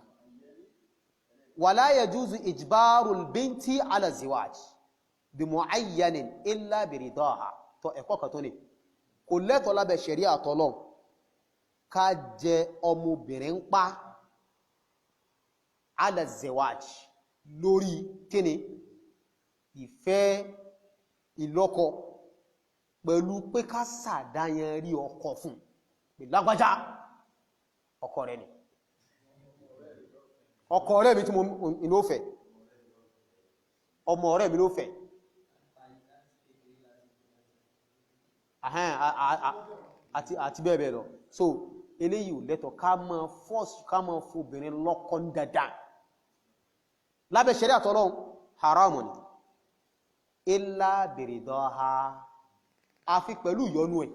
wala yajuzu ijbarul binti ala ziwaj bi mu'ayyanin illa bi ridaha tó ẹ̀kọ́ kan tó ní kò lẹ́tọ̀ọ́ lábẹ́ ṣẹ̀ríà àtọ́lọ́ ká jẹ ọmọbìnrin pa ala ziwaj lórí kíni ìfẹ́ ìlọ́kọ pẹ̀lú pé ká sàdáyàn rí ọkọ fún pé lágbájá ọkọ rẹ̀ ni ọkọ rẹ̀ mi tí mo inú fẹ́ ọmọ rẹ̀ mi ló fẹ́ àti bẹ́ẹ̀ bẹ́ẹ̀ lọ so eléyìí ò lẹ́tọ̀ ká máa force ká máa fobìnrin lọ́kọ dandan lábẹ́ ṣẹ̀ríà àtọ́lọ́hun haramu ni illa biridaha àfi pẹ̀lú ìyọnú ẹ̀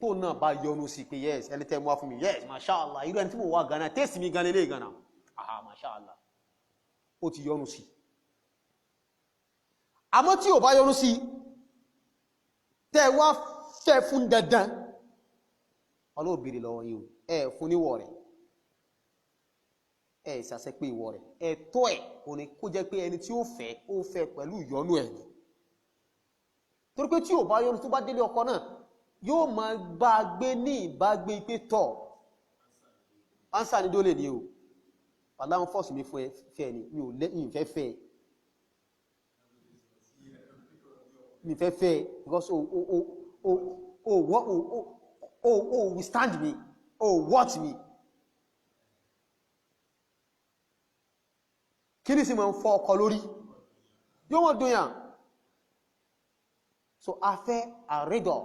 tó náà bá yọnú sí pé yes ẹni tẹ́ mú wá fún mi yes mashallah irú ẹni tí mo wá gana tẹ́sì mi gan lélẹ̀ gana aha mashallah ó ti yọnú sí àmọ́ tí ò bá yọnú sí tẹ́ wá fẹ́ fún dandan ọlọ́bìnrin lọ́wọ́ yìí ẹ fún níwọ̀ rẹ̀ ẹ ìsàsẹ́ pé ìwọ̀ rẹ̀ ẹ̀tọ́ ẹ̀ kò ní kó jẹ́ pé ẹni tí ó fẹ́ pẹ̀lú ìyọnú ẹ̀ torí pé tí ò bá yọnu tó bá délé ọkọ náà yóò máa bá gbé ní ìbágbé pé tọ́ ánsà ní dólè ní o aláwọn fọ́ọ̀sì mi fẹ́ ni mi ò lẹ́yìn fẹ́ mi fẹ́ because we stand me watch me kí ní sí máa ń fọ́ ọkọ lórí yóò wọ́n dùn yàn so afẹ́ àrídọ̀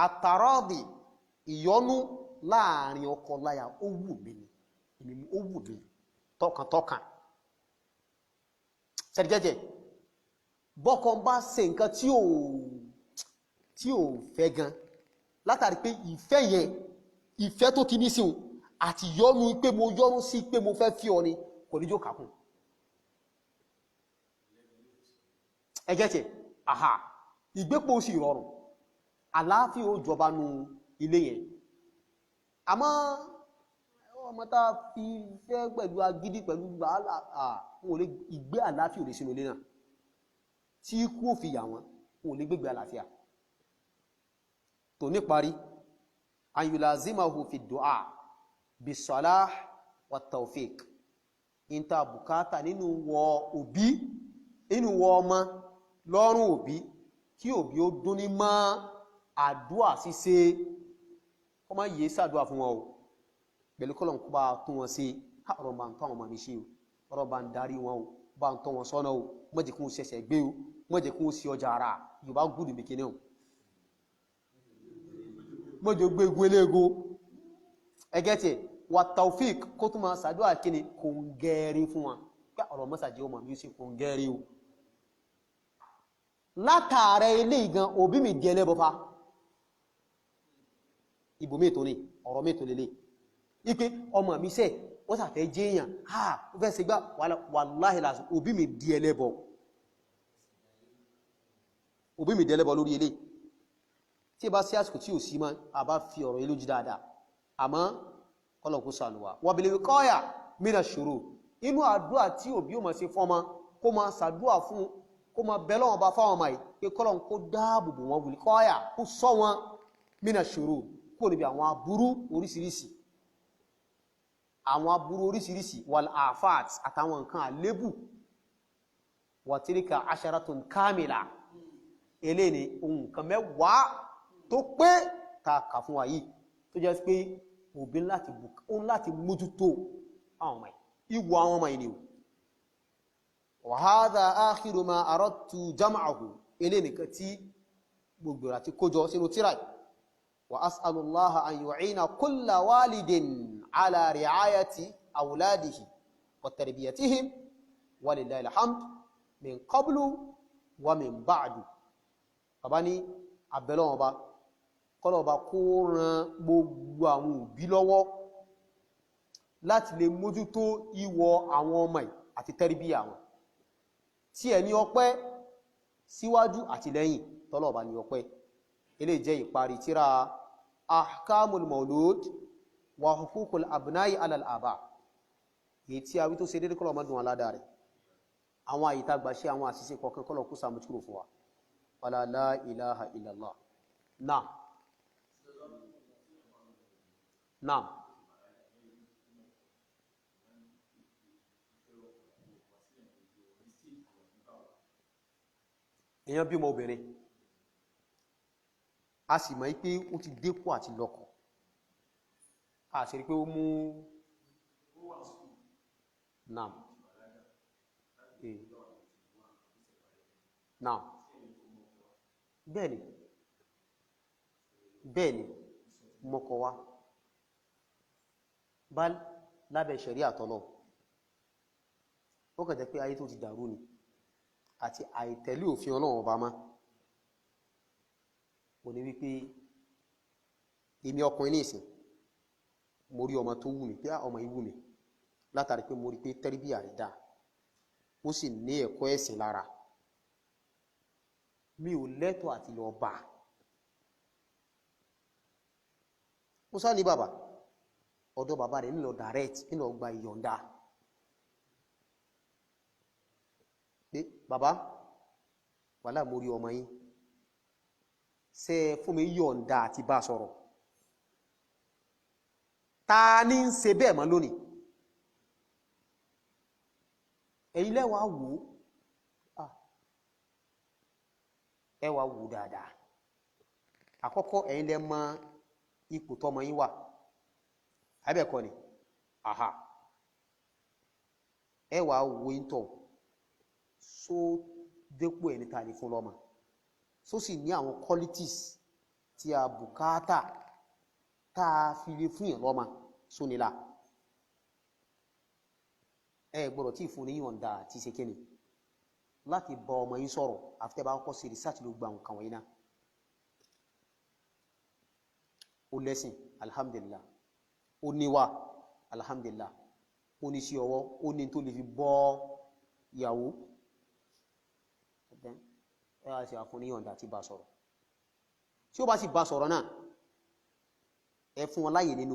àtàrọ́dì ìyọnú láàrin ọkọ láya ó wù mí ni ó wù mí tọkàntọkàn sẹ́dẹ̀jẹ́jẹ́ bọ́kàn bá ṣe nǹkan tí ò fẹ́ gan látàrí pé ìfẹ́ yẹn ìfẹ́ tó ti ní sí òun àti yọnú pé mo yọnú sí pé mo fẹ́ fi ọ ni kò ní jó kàkún ẹgẹ́tẹ̀ àhà ìgbépò sì rọrùn àlàáfíà ó jọba nú ilé yẹn àmọ́ ọmọ tá fi fẹ́ pẹ̀lú agídí pẹ̀lú wàhálà ìgbé àlàáfíà ò lè sínú ilé náà tí ikú ò fi yà wọ́n ò lè gbégbé àlàáfíà tó níparí an yulazimahu fi du'a bis-salah wat-tawfiq ìta bùkátà nínú wọ òbí inú wọ ọmọ lọ́rùn òbí kí òbí ó dún ní mọ́ àdúà ṣíṣe kó má yé ṣàdúà fún wọn o pẹ̀lú kọ́lọ̀ kó bá tún wọn sí ọ̀rọ̀ bá ń tọ́ àwọn ọmọ mi ṣe o ọ̀rọ̀ bá ń darí wọn o bá ń tọ́ wọn sọ́nà o má jẹ́ kí wọ́n ṣẹ̀ṣẹ̀ gbé o má jẹ́ kí wọ́n sí ọjà ara Yorùbá gùdù mi kìíní o má jẹ́ gbé egun eléego ẹgẹ́ tiẹ̀ wà taufik kó tún máa ṣàdúà kíni kò ń gẹ́rí fún wọn pé ọ̀rọ̀ mọ́sàjẹ́ ọmọ mi ṣe kò ń gẹ́rí o látàrẹ ilé ìgan òbí mi di ẹlẹ́bọ̀fà ibòmí ètò ní ọ̀rọ̀ mẹ́tò lélẹ̀ ipé ọmọ mi sẹ́ wọ́n sàfẹ́ jẹ́ èèyàn ó fẹ́ ṣe gbá wàláhì lásì òbí mi di ẹlẹ́bọ̀ lórí ilé tí bá sí àsìkò tí ò sí mọ́ àbá fi ọ̀rọ̀ ilé ojú dáadáa àmọ́ kọ́lọ̀kú sànúwà wàbìlẹ̀ kọ́yà mìíràn ṣòro inú àdúà tí òbí ò mọ̀ sí fọ́mọ kó máa ṣàdúà fún kó máa bẹ̀lọ́ wọn bá fáwọn ọmọ yìí pé kọ́lọ̀ kó dáàbòbò wọn wùlí kọ́yà kó sọ wọn mìíràn ṣòro kó níbi àwọn aburú oríṣiríṣi wal afat àtàwọn nǹkan àlébù wa tilka asharatun kamila eléyìí ni ohun kan mẹ́wàá tó pé ta kà fún wa yìí tó jẹ́ pé òbí láti mójútó àwọn ọmọ yìí ìwọ àwọn ọmọ yìí ni o wa hadha akhiru ma aradtu jam'ahu eléyìí nìkan tí gbogbo àti kójọ sínú tírà wa as'alullaha an yu'ina kulla walidin ala ri'ayati awladihi wa tarbiyatihim walillahi alhamd min qablu wa min ba'du bàbá ní àbẹ̀lọ́wọ̀n ọba kọ́lọ̀ ọba kó ran gbogbo àwọn òbí lọ́wọ́ láti lè mójútó ìwọ àwọn ọmọ àti tẹ́rìbíyà wọn tí ẹni ọpẹ́ síwájú àti lẹ́yìn tọ́lọ̀ ọba ní ọpẹ́ ilé jẹ́ ìparí tírà ahkamul maulud wa huququl الأبناء على الآباء èyí tí a wí tó ṣe dédé kọ́lọ̀ ọmọdún aládàá rẹ̀ àwọn àyíká gbàṣẹ́ àwọn àṣìṣe kọ̀ọ̀kan kọ́lọ̀ kó sàmójúkúrò fún wa wala la ilaha illallah naam naam èyàn bímọ obìnrin a sì mọ̀ pé ó ti dépò àti lọ́kọ a sì rí pé ó mú naam naam bẹ́ẹ̀ni mọ́kọ wá bá lábẹ́ ṣẹ̀rí àtọ́lọ́ ó kẹ̀jẹ́ pé ayé tó ti dàrú ni àti àìtẹ̀lé òfin Ọlọ́run ọba má ó ní wípé èmi ọkùnrin ní ìsìn mo rí ọmọ tó wù mí pé ọmọ yìí wù mí látàrí pé mo rí pé tẹ́rìbíyà rẹ̀ dáa ó sì ní ẹ̀kọ́ ẹ̀sìn lára mi ò lẹ́tọ̀ àti lọ bá ó sá ní bàbá ọ̀dọ̀ bàbá rẹ̀ nílò direct nílò gba ìyọ̀ǹda pé bàbá wàhálà mo rí ọmọ yín ṣe fún mi yọ̀ǹda àti bá sọ̀rọ̀ ta ní ń ṣe bẹ́ẹ̀ mọ́ lónìí ẹ̀yin lẹ́wàá wò ó ẹ wá wò dáadáa àkọ́kọ́ ẹ̀yin lẹ mọ̀ ipò tọ́mọ yín wà abẹ́ẹ̀kọ́ ni aha ẹ wá wò ìtọ̀ só dépò ẹni ta ni fún lọ́mọ só sì ní àwọn qualities tí a bùkátà tá a fi lè fún yàn lọ́mọ só nílá ẹ gbọ́dọ̀ tí ìfún ní yọ̀ǹda àti ṣe kíni láti bá ọmọ yín sọ̀rọ̀ àfitẹ́ bá kọ́ sí research ló gba nǹkan wọ̀nyí náà ó lẹ́sìn alhamdulillah ó níwà alhamdulillah ó ní sí ọwọ́ ó ní tó lè fi bọ́ ìyàwó ẹ á sì àfún ní yọ̀ǹda àti bá sọ̀rọ̀ tí ó bá sì bá sọ̀rọ̀ náà ẹ fún wọn láyè nínú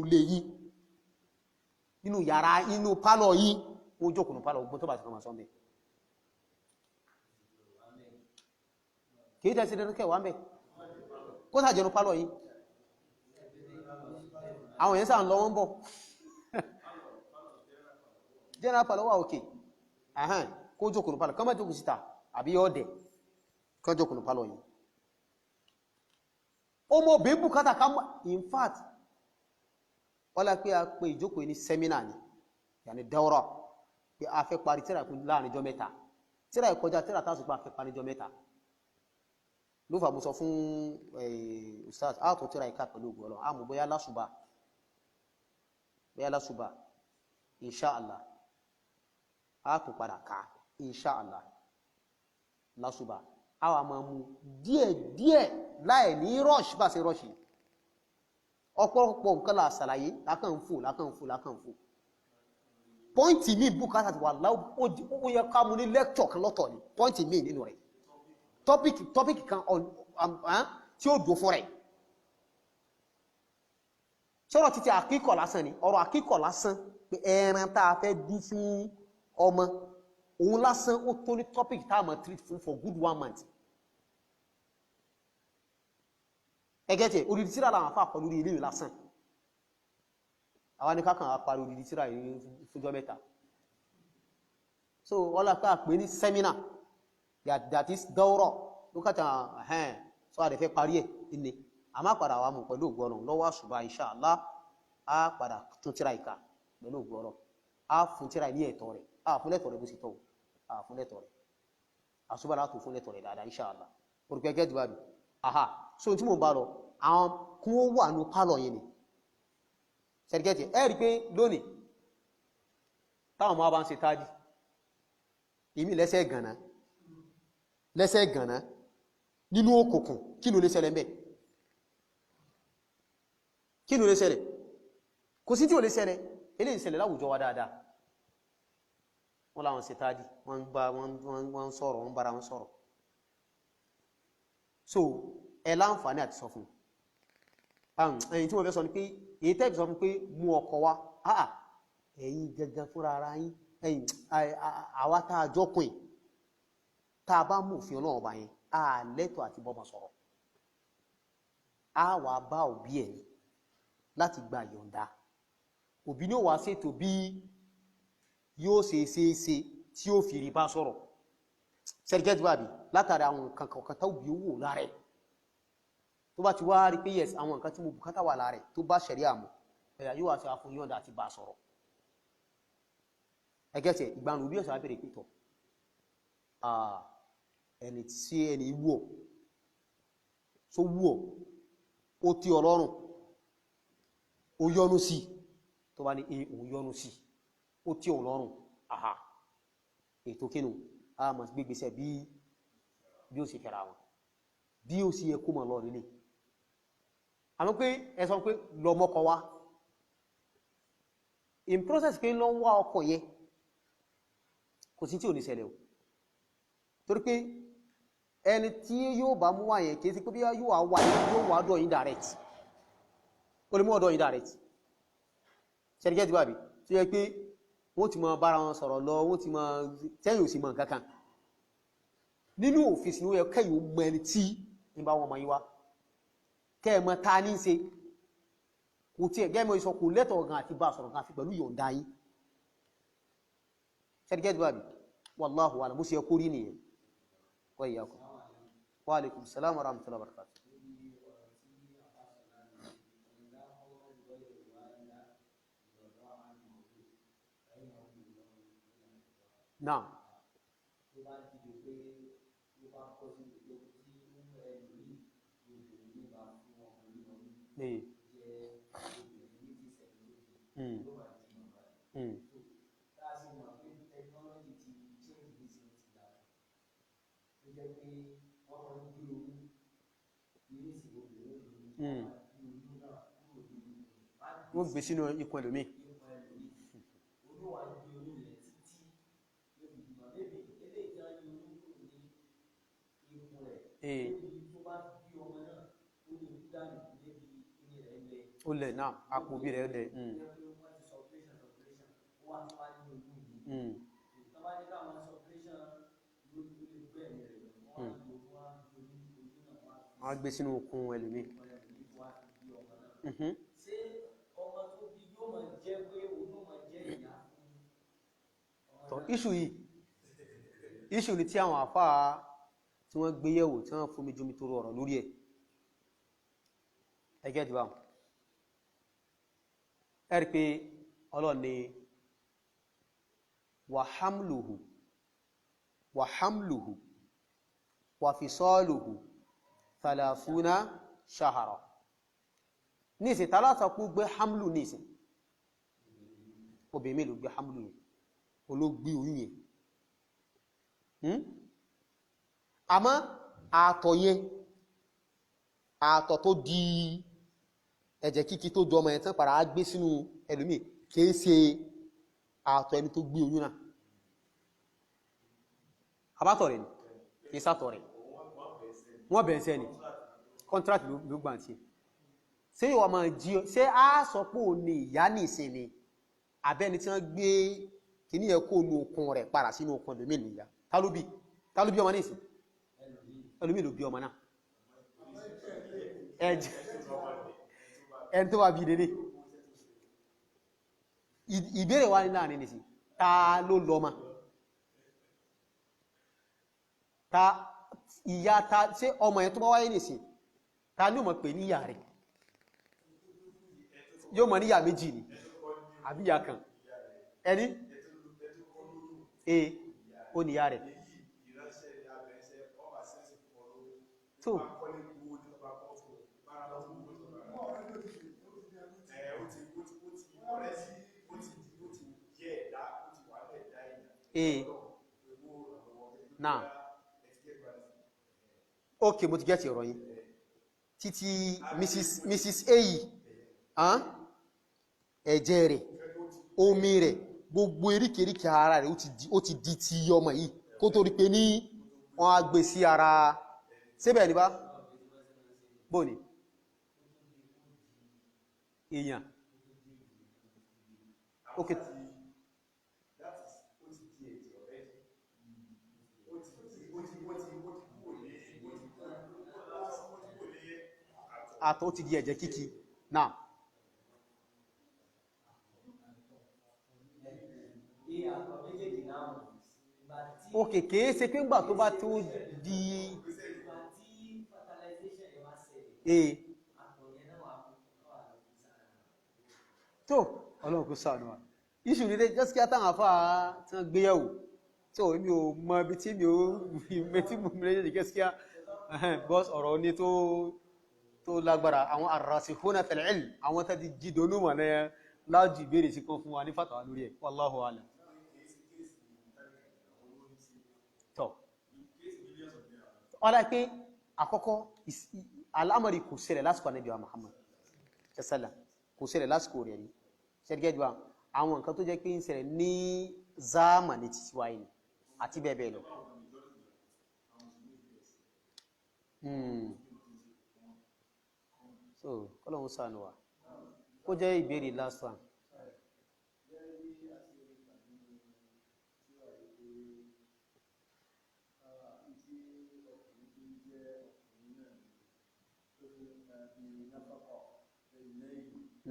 ilé yín nínú yàrá nínú pálọ̀ yín ó jókòó nínú pálọ̀ gbọ́n tó bá ti kọ́ máa sọ́mbẹ̀ kìí tẹ́sí dandan kẹwàá mẹ́ kó sàjẹ̀nù pálọ̀ yìí àwọn èyàn sáà ń lọ wọ́n bọ̀ general pálọ̀ wà òkè kó jókòó pálọ̀ kán má jókòó síta àbí ọ̀dẹ̀ kán jókòó pálọ̀ yìí ọmọ obìnrin bùkátà ká mọ́ in fact ọlá pé a pé ìjókòó ní sẹ́mínà ni yàní dáwọ́rọ̀ pé a fẹ́ parí tíra kún láàrin ọjọ́ mẹ́ta tíra ìkọjá tíra tásù pé a fẹ́ parí ọjọ́ mẹ́ta ló fà mú sọ fún Ustadh ààtò tíra ìka pẹ̀lú ògùn ọlọ́run àmú bóyá lásùbà inṣáàlá ààtò padà ká inṣáàlá lásùbà àwa máa mú díẹ̀díẹ̀ láì ní rush bá ṣe rush ọ̀pọ̀lọpọ̀ nǹkan la ṣàlàyé lákànfò pọ́ìntì mi bùkátà ti wà láwọ́ ó yẹ ká mú ní lecture kan lọ́tọ̀ ni pọ́ìntì mi nínú rẹ̀ tọ́pìkì kan tí ó dò fún rẹ̀ sọ̀rọ̀ títí àkíkọ̀ lásán ni ọ̀rọ̀ àkíkọ̀ lásán pé ẹran tá a fẹ́ dú fún ọmọ òun lásán ó tó ní tọ́pìkì tá a mọ̀ treat fún for good 1 month ẹgẹ́tẹ̀ odidi tíra làwọn afá kọ lórí ilé ìwé lásán àwọn ní kákan àparí odidi tíra yìí fúnjọ́ mẹ́ta so ọlọ́pàá pè ní sẹ́mínà that is dọ́rọ̀ ló kàtà ẹ̀hẹ́n so àdẹ̀fẹ́ parí ẹ̀ ilé a máa padà wà mú pẹ̀lú ògbọ́nà lọ́wọ́ àṣùbà inṣáàlá a padà tún tíra ìka pẹ̀lú ògbọ́nà a fún tíra ní ẹ̀tọ́ rẹ̀ a fún lẹ́tọ̀ rẹ̀ bó sì tọ́ a fún lẹ́tọ̀ rẹ̀ àṣùbà látò fún lẹ́tọ̀ rẹ̀ dáadáa inṣáàlá orúkọ ẹgẹ́ dìbàbí aha so tí mo bá lọ àwọn kún ó wà ní pálọ̀ yìí ni sẹ́díkẹ́tì ẹ rí pé lónìí táwọn ọmọ bá ń ṣe tájì ìmí lẹ́sẹ̀ gànà nínú òkùnkùn kí ló lè ṣẹlẹ̀ mẹ́ kí ló lè ṣẹlẹ̀ kò sí tí ò lè ṣẹlẹ̀ eléyìí ṣẹlẹ̀ láwùjọ wa dáadáa wọ́n láwọn ṣe tájì wọ́n sọ̀rọ̀ wọ́n bára wọn sọ̀rọ̀ so ẹ láǹfààní àti sọ fún ẹ̀yin tí wọ́n fẹ́ sọ ní pé èyí tẹ́bì sọ fún pé mú ọkọ̀ wá àà ẹ̀yin gẹ́gẹ́ fúnra ara yín ẹ̀yin àwa tá a jọ́kùn tá a bá mú òfin ọlọ́run ọba yẹn a lẹ́tọ̀ àti bọ́mọ sọ̀rọ̀ a wà bá òbí ẹ̀ láti gba yọ̀ǹda òbí ní ó wà ṣètò bí yóò ṣe tí ó fi rí bá sọ̀rọ̀ sẹ́ríkẹ́tì bàbí látàrí àwọn nǹkan kọ̀ọ̀kan tá òbí owó lára ẹ̀ tó bá ti wá rí pé yes àwọn nǹkan tí mo bùkátà wà lára ẹ̀ tó bá ṣẹ̀rí àmú ẹ̀yà yóò wá sí àfún yọ̀ǹda àti bá sọ̀rọ̀ ẹgẹ́tẹ̀ ìgbàanù bí ọ̀sán abẹ́rẹ́ pẹ̀tọ̀ ẹni tí ẹni wù ọ́ tó wù ọ́ ó tí ọlọ́run ó yọ́nú sí tó bá ní òun yọ́nú sí ó tí ọlọ́run àhà ètò kínú a mọ̀ sí gbégbèsẹ̀ bí ó sì fẹ́ra wọn bí ó sì yẹ kó mọ̀ lọ nílé àmọ́ pé ẹ sọ pé lọ mọ́kọ wá in process pé lọ wá ọkọ yẹ kò sí tí ò ní ṣẹlẹ̀ o torí pé ẹni tí yóò bá mú wá yẹn kìí sí pé bí yóò wá ọ̀dọ̀ yín direct ó lè mú ọ̀dọ̀ yín direct ṣẹ́díkẹ́ ti bàbí tí yẹ pé wọ́n ti mọ bára wọn sọ̀rọ̀ lọ wọ́n ti mọ tẹ́yìn òsì mọ̀ kankan nínú òfìsì ló yẹ kẹ́yìn ó mọ ẹni tí ń bá wọn mọ yín wá kẹ́ẹ̀mọ́ ta ní ṣe kò tí ẹ̀ gẹ́mọ́ ìsọ kò lẹ́tọ̀ ọ̀gán àti bá sọ̀rọ̀ gan àfi pẹ̀lú yọ̀ǹda yín ṣẹ́díkẹ́ ti bàbí wallahu a'lam bó ṣe yẹ kó rí nìyẹn wa iyyakum wa alaikum salam wa rahmatullahi wa barakatuh náà wọ́n gbé sínú ikùn ẹlòmíì ó lẹ̀ náà àpò bí rẹ̀ lẹ̀ wọ́n gbé sínú okùn ẹlòmíì ṣé ọmọ tó bí yóò máa jẹ́ pé òun náà máa jẹ́ ìyá tọ́ iṣu yìí issue ni tí àwọn àfáà tí wọ́n gbé yẹ̀wò tí wọ́n fomi jomi toro ọ̀rọ̀ lórí ẹ̀ ẹgẹ́ dìbà ẹ̀rí pé Ọlọ́run ni wa hamluhu wa fisaluhu 30 shahra ní ìsìn tàlátàkú gbé hamlu ní ìsìn obìnrin ló gbé hamlu yẹn olóògbé oyún yẹn àmọ́ àtọ̀ yẹn àtọ̀ tó di ẹ̀jẹ̀ kíkí tó jọmọ ẹ̀ tán padà á gbé sínú ẹlòmíì kìí ṣe àtọ̀ ẹni tó gbé oyún náà àbátọ̀ rẹ̀ ni kìí sátọ̀ rẹ̀ wọ́n bẹ̀ẹ̀ sẹ́ni contract ló gbà tí ṣé yíwa máa jí ṣé á sọ pé ò ní ìyá ní ìsinmi àbẹ́ni tí wọ́n gbé kìíní ẹ̀ kó nu okun rẹ̀ padà sínú okun ẹlòmíì nìyá tálóbí ọmọ ní ìsìn ẹlòmíì ló bí ọmọ náà ẹni tó wà bí dédé ìbéèrè wá ní láàrin nìsí ta ló lọ́mọ ta ìyá ta ṣé ọmọ yẹn tó bá wáyé nìsí ta ní ọmọ pè ní ìyá rẹ̀ yóò mọ̀ ní ìyá méjì ni àbí ìyá kan ẹni ó ní ìyá rẹ̀ tó náà ok mo ti gẹ́ẹ̀tì ọ̀rọ̀ yìí títí Mrs. Ayi ẹ̀jẹ̀ rẹ̀ omi rẹ̀ gbogbo eríkèríkè ara rẹ̀ ó ti di ti ọmọ yìí kó tó rí pé ní wọ́n á gbé sí ara síbẹ̀ ní bá bóní èèyàn ok àtọ̀ ti di ẹ̀jẹ̀ kíkí náà ok kìí ṣe pé ńgbà tó bá tó di tó Ọlọ́run kó ṣàánú wa iṣu ní just kí á táwọn àfáà tí wọ́n gbéyàwó tó èmi ò mọ ibi tí mi ò mẹ́tí mú mi lẹ́yìn kẹ́síkíá bọ́s ọ̀rọ̀ ní tó lágbára àwọn ar-rasikhuna fil ilm àwọn tàbí jìdónú wà náà láàjì ìbéèrè sí kan fún wa ní fàtàwà lórí ẹ̀ wallahu a'lam tọ́ ọlá pé àkọ́kọ́ alámọ̀rí kò ṣẹlẹ̀ lásìkò Ànábì wa Muhammad sallam kò ṣẹlẹ̀ lásìkò rẹ̀ rí ṣẹ́gẹ́dùwà àwọn nǹkan tó jẹ́ pé ń ṣẹlẹ̀ ní záàmàní títí wáyé ni àti bẹ́ẹ̀ bẹ́ẹ̀ lọ so kọ́lọ̀hún ṣàánú wa kó jẹ́ ìbéèrè last one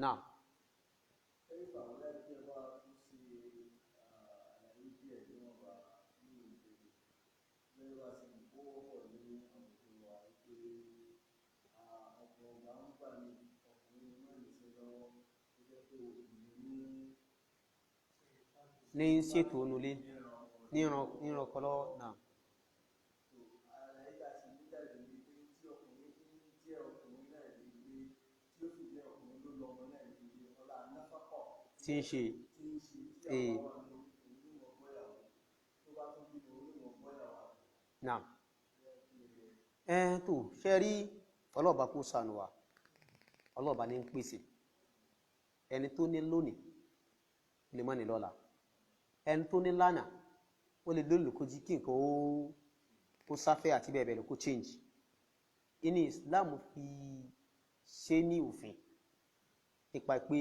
náà ní ṣètò onúlé ní ìrànkọlọ́ náà tí ń ṣe náà tó ṣe rí ọlọ́ọ̀bá kó ṣàánú wa ọlọ́ọ̀bá ní ń pèsè ẹni tó ní lónìí lè mọ́ ní lọ́la ẹni tó ní lánàá ó lè lónìí kó jí kí nǹkan ó sáfẹ́ àti bẹ́ẹ̀ bẹ́ẹ̀ lọ kó change inú Islam fi ṣe ní òfin nípa pé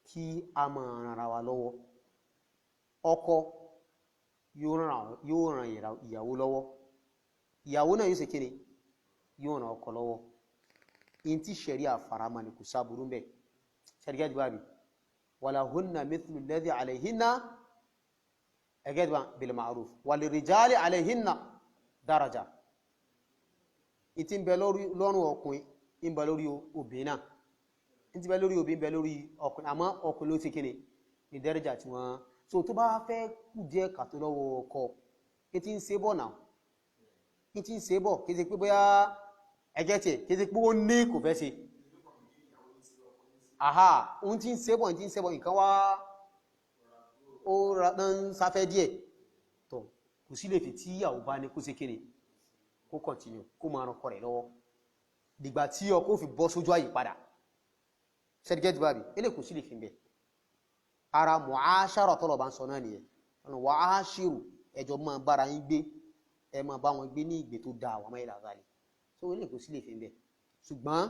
kí a máa ran ara wa lọ́wọ́ ọkọ yóò ran ìyàwó lọ́wọ́ ìyàwó náà yóò ṣe kíni yóò ran ọkọ lọ́wọ́ in tí ṣẹ̀rí àfaramá ni kò sáburú ń bẹ̀ ṣẹ̀rí gẹ́gẹ́ bí walahunna mithlu alladhi alayhinna ẹgẹ́dùn bil ma'ruf walirijali alayhinna daraja ìtí ń bẹ lọ́rùn ọkùnrin ń bẹ lórí obìnrin náà ń ti bẹ lórí obìnrin bẹ lórí ọkùnrin àmọ́ ọkùnrin ló ti kíni ní daraja tí wọ́n so tó bá fẹ́ kù díẹ̀ kàtó lọ́wọ́ ọkọ ìtí ń ṣe bọ̀ náà ìtí ń ṣe bọ̀ kí ṣe pé bóyá ẹgẹ́ tiẹ̀ kí ṣe pé ó ní kò fẹ́ ṣe aha ohun tí ń ṣe bọ̀ nǹkan wá ó ń sáfẹ́ díẹ̀ tó kò sí lè fi tí ìyàwó bá ní kó ṣe kíni kó continue kó máa ràn kọ rẹ̀ lọ́wọ́ dìgbà tí ọkọ fi bọ́ sójú àyè padà ṣẹ́dígẹ́dì bábí ilé kò sí lè fi bẹ̀ ara mu'ashara tọ́lọ̀ bá ń sọ náà nìyẹn ọ̀nà wa'ashiru ẹjọ́ máa bára yín gbé ẹ máa bá wọn gbé ní ìgbé tó dáa wà máa ìlà àgbàlẹ̀ tó ilé kò sí lè fi bẹ̀ ṣùgbọ́n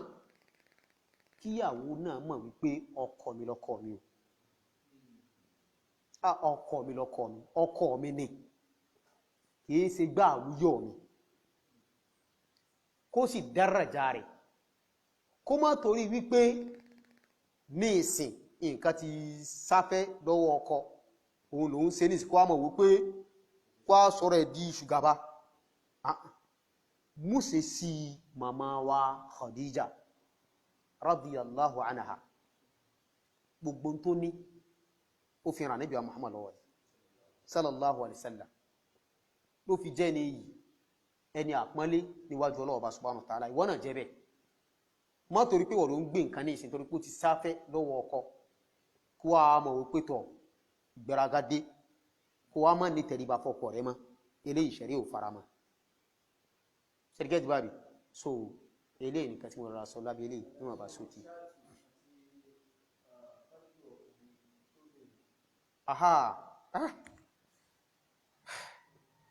kíyàwó náà mọ̀ wípé ọkọ mi lọ́kọ mi o ọkọ mi lọ́kọ mi ọkọ mi ni kìí ṣe gbá àwúyọ̀ mi kó sì dáràjà rẹ̀ kó má torí wípé ní ìsìn nǹkan ti sáfẹ́ lọ́wọ́ ọkọ òun lòun ṣe ní ìsìnkú àmọ̀ wípé kó á sọ̀rọ̀ ẹ̀ di ṣùgàbá múṣe sí màmá wa Khadija radiyallahu anha gbogbo tó ní ó fi ràn Nábì wa Muhammad lọ́wọ́ sallallahu alaihi wasallam ló fi jẹ́ ní yìí ẹni àpọ́nlé níwájú Ọlọ́run Ọba subhanahu wa ta'ala ìwọ náà jẹ́ bẹ́ẹ̀ má torí pé wọ́n ló ń gbé nǹkan ní ìsìn torí pé ó ti sáfẹ́ lọ́wọ́ ọkọ kó wá mọ̀ wípé tọ̀ ìgbéraga dé kó wá má ní tẹríba fọ́kọ rẹ̀ mọ́ eléyìí ṣẹ̀rí ò fara mọ́ ṣẹ́rígẹ́tì bábí so eléyìí nìkan tí mo rọra sọ lábẹ́ eléyìí níwọ̀n bá sókè aha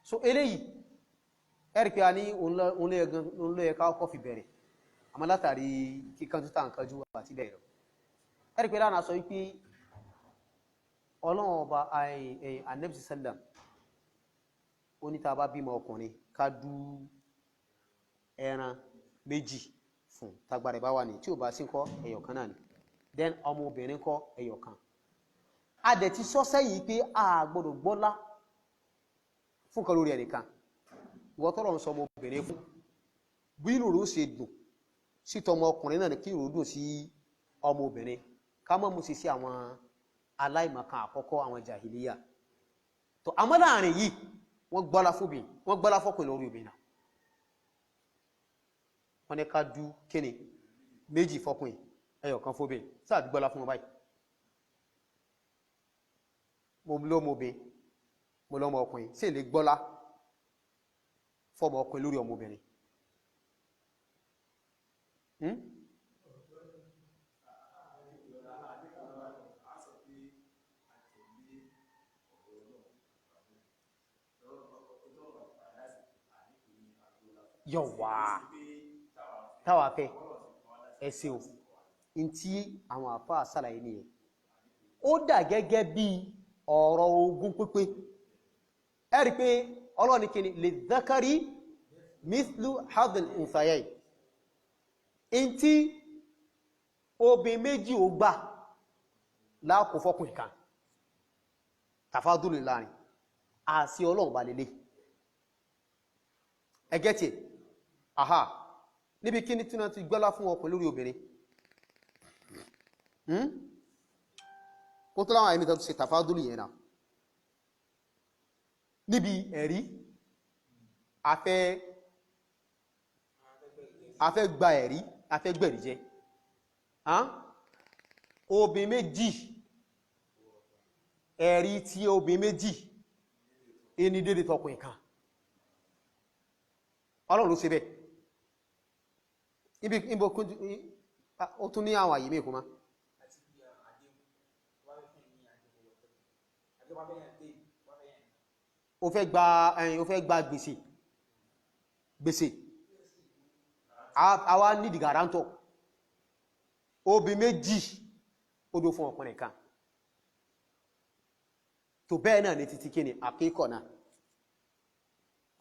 so eléyìí ẹ̀rì pé a ní òun ló yẹ ká kọ́ fi bẹ̀rẹ̀ àmọ́ látàrí kíkanjú tàà nǹkan jú àti bẹ̀rẹ̀ ẹ̀rì pé lánàá sọ wípé Ọlọ́run Ọba Ànábì sallam oníta bá bímọ ọkùnrin ká dú ẹran méjì fún tagbàrẹ̀ bá wà ní tí ò bá sí kọ́ ẹyọ̀kan náà ni then ọmọ obìnrin kọ́ ẹyọ̀kan a dẹ̀ ti sọ sẹ́yìn pé a gbọ́dọ̀ gbọ́lá fún kan lórí ẹnìkan ìwọ tọ́rọ ń sọ ọmọ obìnrin fún bí inú rẹ̀ ó ṣe dùn sí tọmọ ọkùnrin náà kí ìrò dùn sí ọmọ obìnrin ká mọ́ mú sí sí àwọn aláìmọ̀kan àkọ́kọ́ àwọn jahiliya tó àmọ́ láàrin yìí wọ́n gbọ́lá fọ́kùnrin lórí obìnrin náà wọ́n ní ká dú kíni méjì fọ́kùnrin ẹyọ̀kan fóbìn sáà gbọ́lá fún wọn báyìí mo lọ́mọ obìnrin mo lọ́mọ ọkùnrin sí lè gbọ́lá fọ́mọ ọkùnrin lórí ọmọbìnrin yọ̀wà táwà fẹ́ ẹ̀sẹ̀ ò in tí àwọn àfá àsàlàyé nìyẹn ó dà gẹ́gẹ́ bí ọ̀rọ̀ ogún pípé ẹ̀rí pé ọlọ́ni kìíní lè zákàrí mithlu hadhil unthayayn in tí obìn méjì ó gbà láàkó fọ́kùn ìkan tàfádùlù láàrin àti ọlọ́run bá lélẹ̀ ẹgẹ́tì àhá níbi kíní tí wọ́n ti gbọ́lá fún ọkùnrin lórí obìnrin ó tó láwọn àìmì tó ṣe tàfádùlù yẹn náà níbi ẹ̀rí afẹ́ gba ẹ̀rí afẹ́ gbẹ̀rí jẹ́ obìn méjì ẹ̀rí tí obìn méjì ẹni dédé tọkùn ìkan ọlọ́run ló ṣe bẹ́ ibi ó tún ní àwọn àyè mẹ́kùnmá ó fẹ́ gba gbèsè àwa nídìí garanto obì méjì ó dó fún ọkùnrin kan tó bẹ́ẹ̀ náà ní títí kí ni àkíkọ̀ náà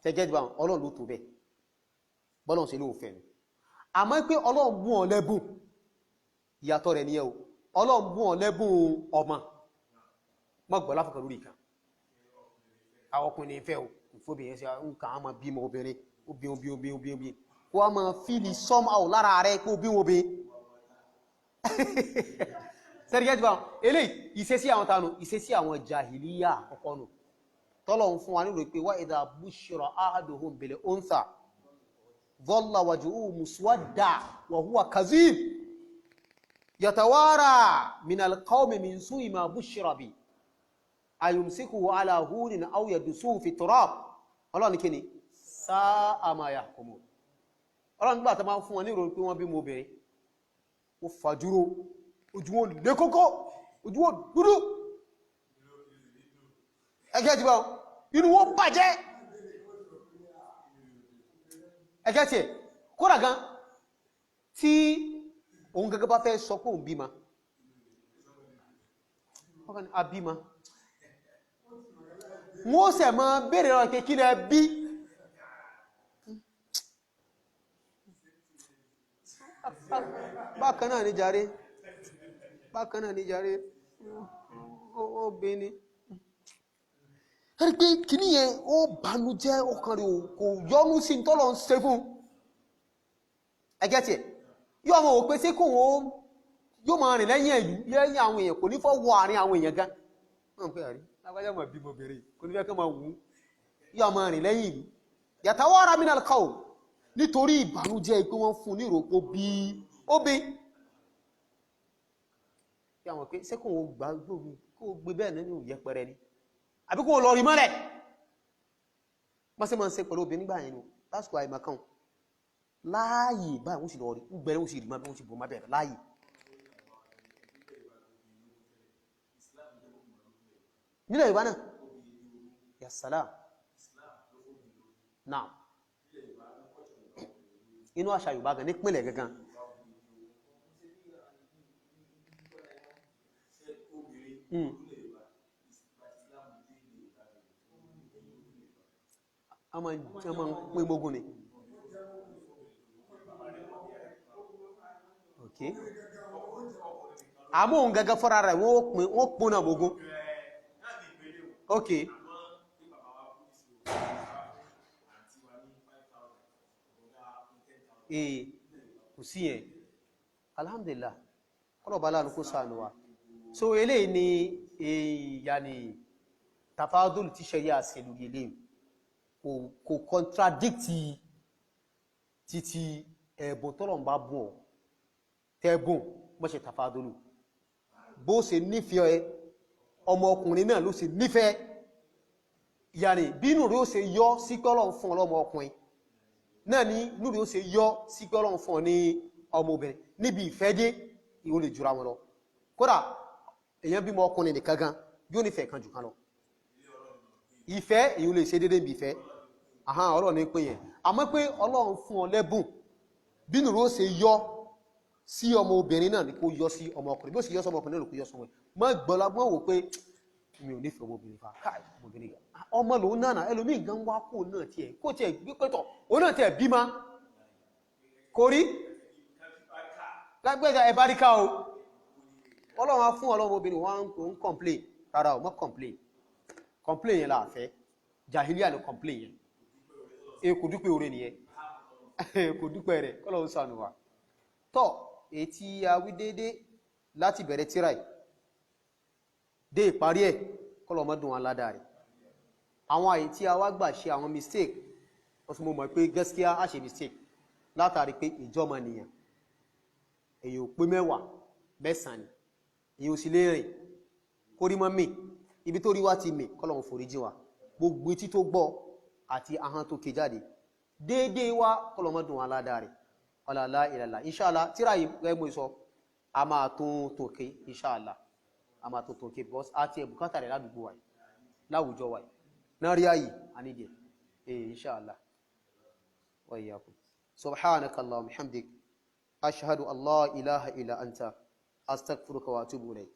tẹ́gẹ́dìbà ọlọ́run ló tó bẹ́ẹ̀ bọ́lọ́n sí ló fẹ́ ní àmọ́ pé ọlọ́run bùn ọ lẹ́bùn ìyàtọ̀ rẹ̀ níyẹ́ o ọlọ́run bùn ọ lẹ́bùn ọmọ mọ́gbọ̀lá fọ́kàn lórí ìkan àwọn ọkùnrin fẹ́ o ìfóbìnrin ṣe nǹkan á máa bímọ obìnrin obìnrin kó a máa fíìlì somehow lára rẹ̀ kó bí wọn obìnrin sẹ́ríkẹ́ jùlọ eléyìí ìṣesí àwọn tanu ìṣesí àwọn jahiliya àkọ́kọ́ nù tọ́lọ̀ ń fún wa nílò pé wa idha bushira ahaduhum bil untha dhalla wajhuhu muswadda wa huwa kadhib yatawara min al-qawmi min su'i ma bushira bi ayumsikuhu ala hunin aw yadsuhu fi turab Ọlọ́run ní kíni sa'a ma yahkumun Ọlọ́run nígbà tó máa ń fún wọn ní ìròyìn pé wọ́n bí mo bẹ̀rẹ̀ ó fàjúrò ojú wọn lè kókó ojú wọn dúdú ẹgẹ́ ti bá inú wọn bàjẹ́ ẹgẹ́ tí ẹ̀ kódà gan tí òun gẹ́gẹ́ bá fẹ́ sọ pé òun bímọ ọkàn ni abímọ wọ́n sẹ̀ mọ́ bèèrè rọ̀ kí lẹ bí bákan náà ní jàre ó bí ní ẹ̀rí pé kìíní yẹn ó bànújẹ́ ọkàn rẹ̀ kò yọ́nú sí tọ́lọ̀ ń ṣe fún ẹgẹ́ tí ẹ̀ yóò mọ̀ pé sí kòun ó yóò máa rìn lẹ́yìn ẹ̀yù lẹ́yìn àwọn èèyàn kò ní fọ́ wọ àárín àwọn èèyàn gan wọ́n pẹ́ àrí lágbàjá mọ̀ bí mo bèèrè kò ní fẹ́ kọ́ máa wù ú yóò máa rìn lẹ́yìn ìlú yatawara minal qawm nítorí ìbànújẹ́ pé wọ́n fún ní ìròpó bí ó bí kí àwọn pé sẹ́kùn ó gbà gbòmí kó gbé bẹ́ẹ̀ nínú yẹpẹrẹ ni àbí kó lọ rí mọ́lẹ̀ mọ́sẹ́ máa ń ṣe pẹ̀lú obìnrin gbà yẹn nù lásìkò àìmọ̀kan láàyè báyìí wọ́n sì lọ rí gbẹ̀rẹ̀ wọ́n sì rí wọ́n sì bò má bẹ̀rẹ̀ láàyè nílẹ̀ Yorùbá náà ya salam náà inú àṣà Yorùbá gan nípìnlẹ̀ gangan a máa ń pín mógún ni ok àmọ́ òun gangan fọ́ra rẹ̀ wọ́n pín náà mógún ok kò sí yẹn alhamdulillah ọlọ́ọ̀bá láàrín kó ṣàánú wa so eléyìí ni yàní tafadul tí ṣẹ̀rí àṣẹlú ilé kò contradicti títí ẹ̀bùn tọ́lọ̀ ń bá bùn ọ̀ tẹ́bùn mọ́ṣe tafadulu bó ṣe nífẹ̀ẹ́ ọmọ ọkùnrin náà ló ṣe nífẹ̀ẹ́ yàní bínú rí ó ṣe yọ sí pé Ọlọ́run fún ọlọ́mọ ọkùnrin náà ní inú rí ó ṣe yọ sí pé Ọlọ́run fún ọ ní ọmọ obìnrin níbi ìfẹ́ dé ìwò lè jura wọn lọ kódà èyàn bímọ ọkùnrin nìkan gan yóò nífẹ̀ẹ́ kan jù kan lọ ìfẹ́ èyí lè ṣe dédé bí ìfẹ́ àhán Ọlọ́run ní pé yẹn àmọ́ pé Ọlọ́run fún ọ lẹ́bùn bínú rí ó ṣe yọ sí ọmọ obìnrin náà ní kó yọ sí ọmọ ọkùnrin bí ó sì yọ sọmọ ọkùnrin náà ló kó yọ sọmọ mọ́ gbọ́lágbọ́n wò pé mi ò nífẹ̀ẹ́ ọmọbìnrin fa káì ọmọbìnrin ọmọ lòun náà ẹlòmíì gan wá kó náà tiẹ̀ kó tiẹ̀ gbé pẹ́tọ̀ òun náà tiẹ̀ bímá kò rí lágbẹ́jà ẹ̀báríkà o Ọlọ́run á fún ọlọ́mọbìnrin wọn ń complain rárá o mọ́ complain yẹn láàfẹ́ jahiliya ni complain yẹn kò dúpẹ́ oore nìyẹn kò dúpẹ́ rẹ̀ Ọlọ́run ṣàánú wa tọ́ èyí tí a wí déédé láti bẹ̀rẹ̀ tírà yìí dé ìparí ẹ̀ kọlọmọdún aládà rẹ̀ àwọn àyè tí a wá gbà ṣe àwọn mistake ọ̀sùn mo mọ̀ pé gaskiya a ṣe mistake látàrí pé ìjọmọ nìyàn èyí ò pé mẹ́wàá mẹ́sàn ni èyí ò sì lè rìn kó rí mọ́ mì ibi tó rí wá ti mì kọlọmọ foríjì wa gbogbo etí tó gbọ́ àti ahọ́n tó ké jáde déédé wá kọlọmọdún aládà rẹ̀ ọ̀làlá ìlàlá inṣáàlá tíra yìí rẹ̀ mú ìsọ a máa tún tókè inṣáàlá a máa tún tókè bọ́s àti ẹ̀bùkátà rẹ̀ ládùúgbò wáyé láwùjọ wáyé náà rí ayì àníjẹ̀ inṣáàlá wa iyyakum subhanaka allahumma hamdik ashhadu an la ilaha illa anta astaghfiruka wa atubu ilayk